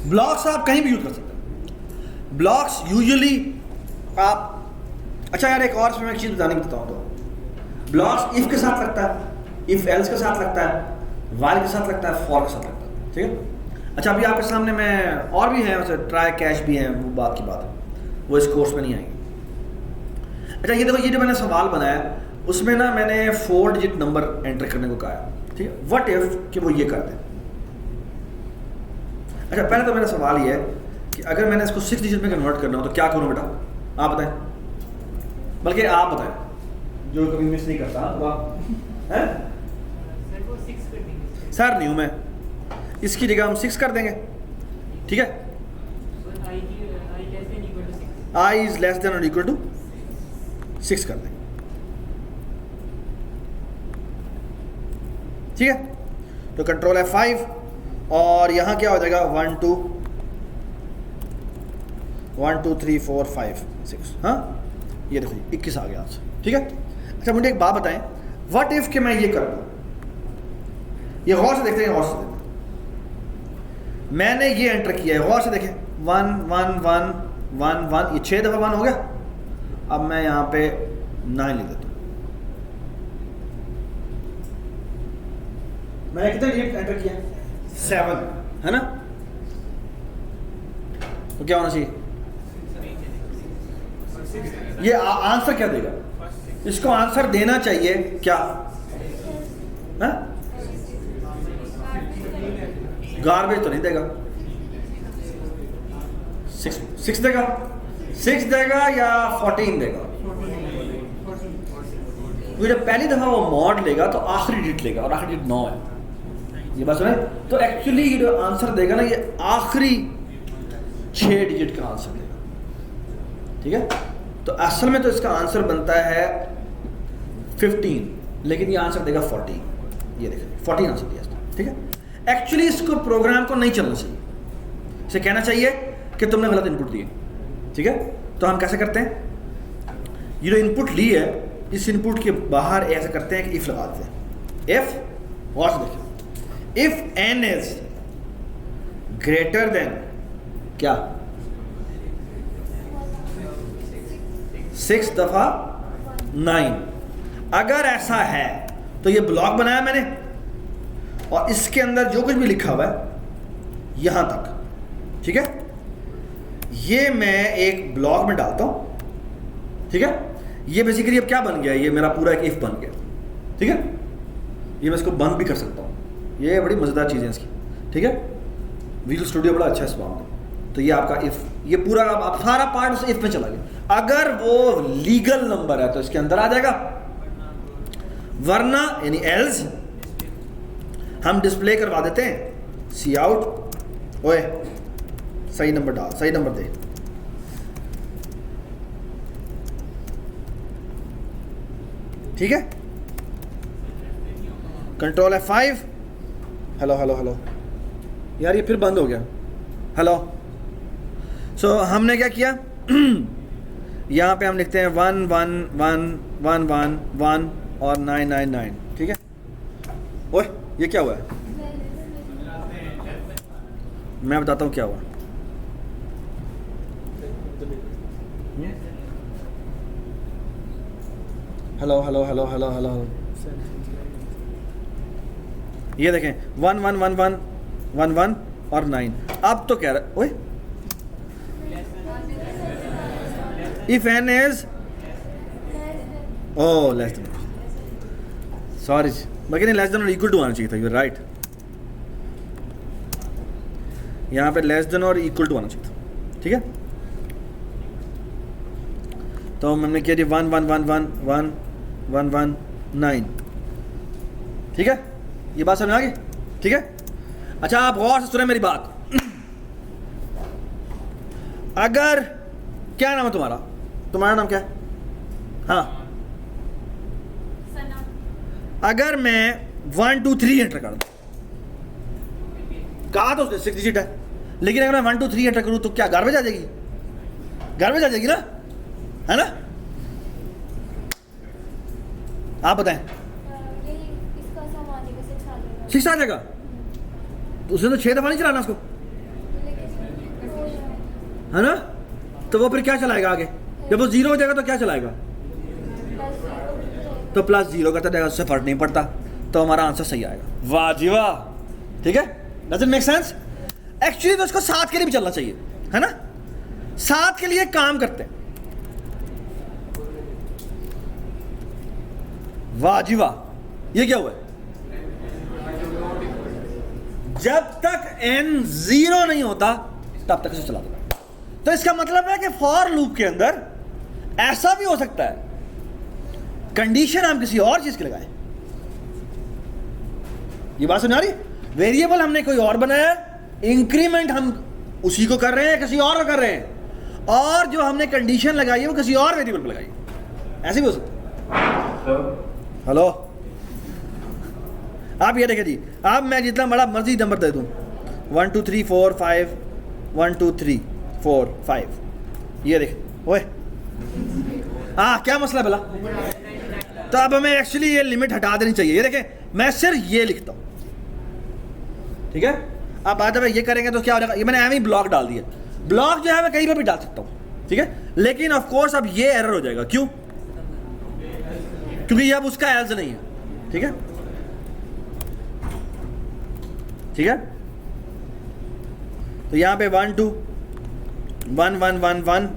Speaker 1: ब्लॉक्स आप कहीं भी यूज कर सकते हैं। ब्लॉक्स यूजुअली आप, अच्छा यार एक और मैं एक चीज बताने की बताऊं तो, ब्लॉक्स इफ के साथ लगता है, इफ एल्स के साथ लगता है, वाइल के साथ लगता है, फॉर के साथ लगता है, ठीक है? अच्छा अभी आपके सामने मैं और भी हैं, वैसे ट्राई कैश भी हैं, वो बात की बात है, वो इस कोर्स में नहीं आएंगे। अच्छा ये देखो, ये जो मैंने सवाल बनाया उसमें ना मैंने 4 डिजिट नंबर एंटर करने को कहा है, ठीक है? व्हाट इफ कि वो ये कर दें। अच्छा पहले तो मेरा सवाल ये है कि अगर मैंने इसको 6 डिजिट में कन्वर्ट करना हो तो क्या करूं बेटा, आप बताएं, बल्कि आप बताएं जो कभी मिस नहीं करता। हैं सर नहीं हूं मैं, इसकी जगह हम 6 कर देंगे, ठीक है? आई इज लेस देन और इक्वल टू 6 कर देंगे, ठीक है? तो कंट्रोल F5 और यहां क्या हो जाएगा 1 2 3 4 5 6, हाँ ये देखो 21 आ गया आंसर, ठीक है? अच्छा मुझे एक बात बताएं, व्हाट इफ कि मैं ये कर दूं, ये गौर से देखते हैं, गौर से देखते हैं, मैंने ये एंटर किया है, गौर से देखें 1 1 1 1 1, ये 6 दफा 1 हो गया। अब मैं यहां पे 9 लिख देता हूं, मैंने कितना डिजिट एंटर किया? 7, है ना? तो क्या होना चाहिए? ये आंसर क्या देगा? इसको आंसर देना चाहिए क्या? गार्बेज तो नहीं देगा, 6 देगा, 6 देगा या 14 देगा? जब पहली दफा वो मॉड लेगा तो आखिरी डिजिट लेगा और आखिरी डिजिट 9 है, ये बात सुने? तो एक्चुअली ये जो आंसर देगा ना, ये आखिरी 6 डिजिट का आंसर देगा, ठीक है? तो असल में तो इसका आंसर बनता है 15, लेकिन ये आंसर देगा 14। ये देखिए 14 आंसर दिया इसने, ठीक है। एक्चुअली इसको प्रोग्राम को नहीं चलना चाहिए, इसे कहना चाहिए कि तुमने गलत इनपुट दिए, ठीक है। तो हम कैसे करते हैं, ये जो इनपुट ली है इस इनपुट के बाहर ऐसा करते हैं कि इफ लगा देते हैं। इफ, वॉच देखिए, if n is greater than क्या 6 दफा 9, अगर ऐसा है तो ये ब्लॉक बनाया मैंने और इसके अंदर जो कुछ भी लिखा हुआ है यहां तक, ठीक है, ये मैं एक ब्लॉक में डालता हूं, ठीक है। ये बेसिकली अब क्या बन गया, ये मेरा पूरा एक इफ बन गया, ठीक है। ये मैं इसको बंद भी कर सकता हूं, ये बड़ी मजेदार चीज़ है इसकी, ठीक है। विजुअल स्टूडियो बड़ा अच्छा है इस मामले में। तो ये आपका इफ, ये पूरा आप सारा पार्ट उस इफ में चला गया। अगर वो लीगल नंबर है तो इसके अंदर आ जाएगा, वरना यानी एल्स हम डिस्प्ले करवा देते हैं सी आउट, ओए सही नंबर डाल, सही नंबर दे, ठीक है। Control F5, hello hello hello, यार ये फिर बंद हो गया, हेलो। सो हमने क्या किया, यहाँ पे हम लिखते हैं 1 1 1 1 1 1 और 9 9 9, ठीक है। ओए ये क्या हुआ है, मैं बताता हूँ क्या हुआ। Hello hello hello hello hello, ये देखें 1 1 1 1 1 1 और 9। अब तो कह रहा, ओए if n is oh less than, sorry मगर लेस देन और इक्वल टू आना चाहिए था, यू राइट, यहाँ पे लेस देन और इक्वल टू आना चाहिए था, ठीक है। तो हमने किया 1 1 1 1 1 1 1 9, ठीक है। ये बात समझ आ गई, ठीक है। अच्छा आप गौर से सुने मेरी बात, अगर क्या नाम है तुम्हारा, तुम्हारा नाम क्या है, हाँ, अगर मैं 1 2 3 एंटर कर दूं, कहा तो उसने 6 डिजिट है, लेकिन अगर मैं 1 2 3 एंटर करूं तो क्या गार्बेज आ जाएगी, गार्बेज आ जाएगी ना, है ना। आप बताएं, 6 आ जाएगा, तो उसने तो 6 दफा नहीं चलाना उसको, है ना। तो वो फिर क्या चलाएगा आगे, जब वो 0 हो जाएगा तो क्या चलाएगा, तो +0 करता जाएगा, उससे फर्क नहीं पड़ता, तो हमारा आंसर सही आएगा। वाह जी वाह, ठीक है। Does it make sense. Actually तो इसको 7 के लिए भी चलना चाहिए, है ना, 7 के लिए काम करते हैं। वाह जी वाह, ये क्या हुआ है, जब तक n 0 नहीं होता तब तक इसे चला दो। तो इसका मतलब है कि फॉर लूप के अंदर ऐसा भी हो सकता है, कंडीशन हम किसी और चीज की लगाएं। ये बात सुना रही, वेरिएबल हमने कोई और बनाया, इंक्रीमेंट हम उसी को कर रहे हैं, किसी और को कर रहे हैं, और जो हमने कंडीशन लगाई है वो किसी और वेरिएबल पर लगाई है, ऐसे भी हो सकता है। हेलो, आप ये देखें जी, अब मैं जितना बड़ा मर्जी नंबर दे दूं, 1 2 3 4 5 1 2 3 4 5, ये देख, ओए क्या मसला भला। तो अब हमें एक्चुअली ये लिमिट हटा देनी चाहिए। ये देखें, मैं सिर्फ ये लिखता हूं, ठीक है। अब बाद में ये करेंगे तो क्या हो जाएगा, ये मैंने एम ही ब्लॉक डाल दिया, ब्लॉक जो है मैं कहीं पर भी डाल सकता हूं, ठीक है। लेकिन ऑफ कोर्स अब ये एरर हो जाएगा, क्यों, क्योंकि ये अब उसका एल्स नहीं है, ठीक है, ठीक है। तो यहां पे 1 2 1 1 1 1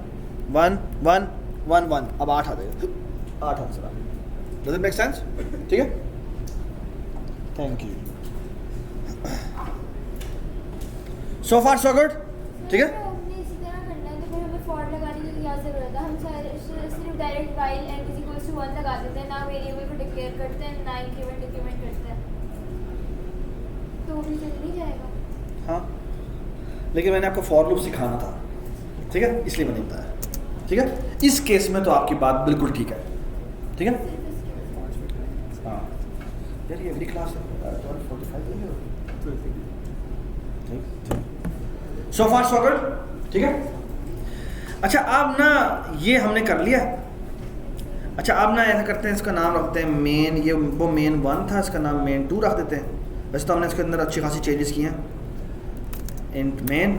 Speaker 1: 1 1 1 1, अब 8 आ जाएगा, 8 आंसर आ गया। डज इट मेक सेंस, ठीक है, thank you. So far so good, ठीक है।
Speaker 3: इसी तरह करना है तो फिर हमें फॉर लगाने की क्या जरूरत है, हम सिर्फ डायरेक्ट वाइल n = 1 लगा देते हैं, ना वेरिएबल को डिक्लेयर करते हैं, ना इंक्रीमेंट डिक्रीमेंट करते हैं, तो वो भी चल नहीं जाएगा।
Speaker 1: हाँ, लेकिन मैंने आपको फॉर लूप सिखाना था, ठीक है, इसलिए मैंने बताया, ठीक है। इस केस में तो आपकी बात बिल्कुल ठीक है, ठीक है। हाँ, एक्चुअली अगली क्लास है 12:45 सो फार सो गुड, ठीक है। अच्छा अब ना ये हमने कर लिया। अच्छा अब ना ऐसा करते हैं, इसका नाम रखते हैं मेन, ये वो मेन 1 था, इसका नाम मेन 2 रख देते हैं। वैसे तो हमने इसके अंदर अच्छी खासी चेंजेस किए हैं। इंट मेन,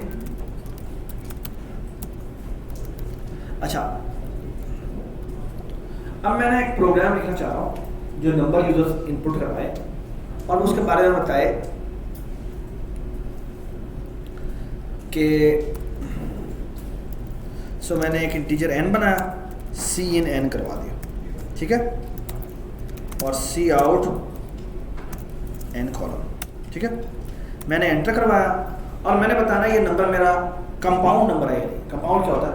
Speaker 1: अच्छा अब मैंने एक प्रोग्राम लिखना चाह रहा हूँ जो नंबर यूजर्स इनपुट करवाए और उसके बारे में बताए कि सो मैंने एक इंटीजर n बनाया, सी इन n करवा दिया, ठीक है, और सी आउट n कॉलम, ठीक है। मैंने एंटर करवाया और मैंने बताना ये नंबर मेरा कंपाउंड नंबर है। कंपाउंड क्या होता है?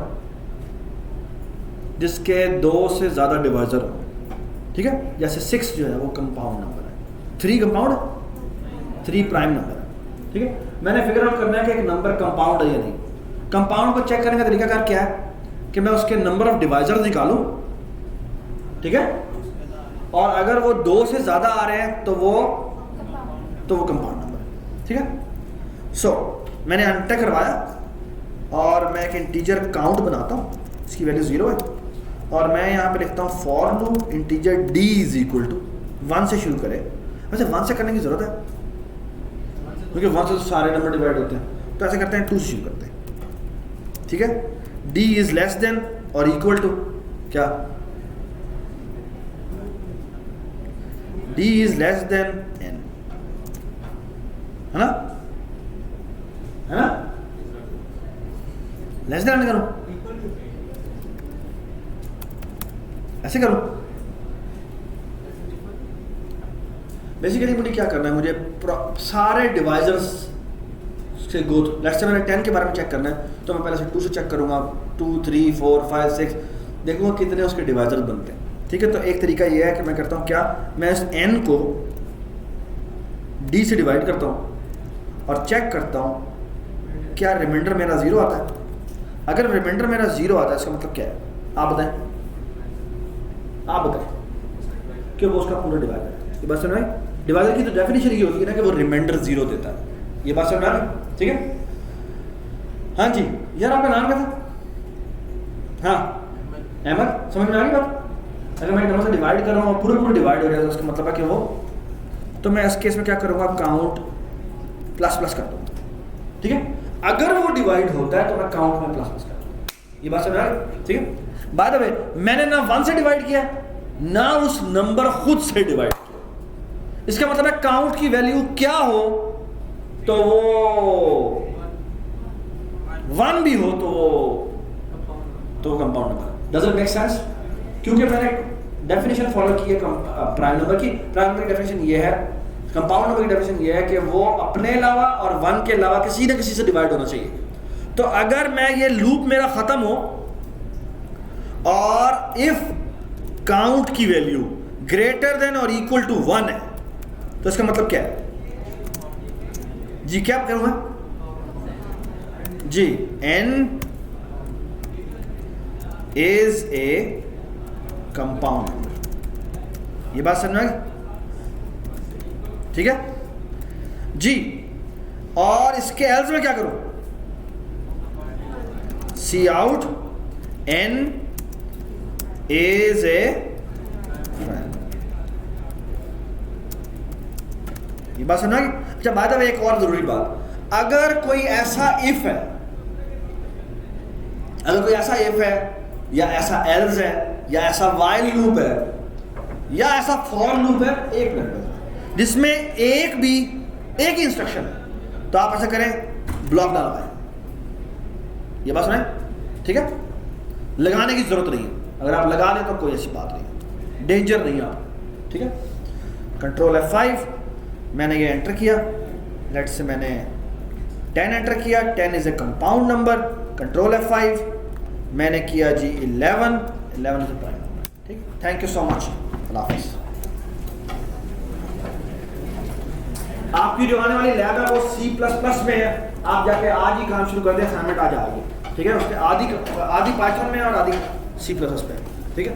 Speaker 1: जिसके 2 से ज़्यादा डिवाइजर हो, ठीक है। जैसे 6 जो है वो कंपाउंड नंबर है, 3 कंपाउंड, 3 प्राइम नंबर है, ठीक है। मैंने फिगर आउट करना है कि एक नंबर कंपाउंड है या नहीं। कंपाउंड को चेक करने का तरीका कार क्या है कि मैं उसके नंबर ऑफ डिवाइजर निकालूं, ठीक है, और अगर वो 2 से ज़्यादा आ रहे हैं तो वो कंपाउंड नंबर है, ठीक है। सो मैंने एंटर करवाया और मैं एक इंटीजर काउंट बनाता हूँ, इसकी वैल्यू 0 है, और मैं यहाँ पे लिखता हूँ for loop integer d is equal to 1 से शुरू करे। वैसे 1 से करने की ज़रूरत है क्योंकि 1 से तो सारे नंबर डिवाइड होते हैं, तो ऐसे करते हैं 2 से शुरू करते हैं, ठीक है। d इज लेस देन और इक्वल टू क्या? d is less then n, है ना, है ना, लेस देन करो, ऐसे करो। बेसिकली मुझे क्या करना है, मुझे सारे डिवाइजर्स से गो थ्रू। लेट्स से मैंने 10 के बारे में चेक करना है तो मैं पहले से 2 से चेक करूंगा, 2 3 4 5 6 देखूंगा कितने उसके डिवाइजर्स बनते हैं, ठीक है। तो एक तरीका ये है कि मैं करता हूँ क्या, मैं इस n को d से डिवाइड करता हूँ और चेक करता हूँ क्या रिमाइंडर मेरा 0 आता है। अगर रिमाइंडर मेरा 0 आता है इसका मतलब क्या है, आप बताएं, आप बताएं, कि वो उसका पूरा डिवाइजर है। ये बात समझ में? डिवाइजर की तो डेफिनेशन ये होती है ना कि वो रिमाइंडर 0 देता है। ये बात समझ में आ रही, ठीक है। हाँ जी यार, आपका नाम क्या था? हाँ अहमद, समझ में आ रही बात? अगर मैं नंबर से डिवाइड कर रहा हूँ और पूरा डिवाइड हो रहा है तो उसका मतलब है कि वो, तो मैं इस केस में क्या करूँगा, काउंट प्लस प्लस कर दूँगा, ठीक है। अगर वो डिवाइड होता है तो मैं काउंट में प्लस प्लस कर दूँगा। ये बात समझ आ रही, ठीक है। बाय द वे मैंने ना 1 से डिवाइड किया ना उस नंबर खुद से डिवाइड किया। इसका मतलब है काउंट की वैल्यू क्या हो तो वो 1 भी हो तो compound number. Does it make sense? क्योंकि मैंने डेफिनेशन फॉलो की है प्राइम नंबर की। प्राइम नंबर की डेफिनेशन ये है, कंपाउंड नंबर की डेफिनेशन ये है कि वो अपने अलावा और 1 के अलावा किसी न किसी से डिवाइड होना चाहिए। तो अगर मैं ये लूप मेरा खत्म हो और इफ काउंट की वैल्यू ग्रेटर देन और इक्वल टू 1 है तो इसका मतलब क्या है जी, क्या करूंगा जी, n is A compound number. ये बात समझ में, ठीक है जी। और इसके एल्स में क्या करूं, C out n is a prime. ये बात समझ में। अच्छा बात है, एक और जरूरी बात, अगर कोई ऐसा इफ है, अगर कोई ऐसा इफ है या ऐसा एल्स है या ऐसा वाइल लूप है या ऐसा फॉर लूप है, एक मिनट, जिसमें एक ही इंस्ट्रक्शन है, तो आप ऐसा करें, ब्लॉक ना लगाएं। ये बात सुनाए, ठीक है। लगाने की जरूरत नहीं है, अगर आप लगा लें तो कोई ऐसी बात नहीं, डेंजर नहीं है आप, ठीक है। कंट्रोल F5, मैंने ये एंटर किया, लेट्स से मैंने 10 एंटर किया, 10 is a compound number. Control F5, मैंने किया जी 11 इज ए प्राइम नंबर, ठीक। थैंक यू सो मच, अल्लाह हाफिज़। आपकी जो आने वाली लैब है वो C++ में है, आप जाके आज ही काम शुरू कर दें, असाइनमेंट आज आ गई, ठीक है। उसके आधी पाइथन में और आधी C++ पे, ठीक है।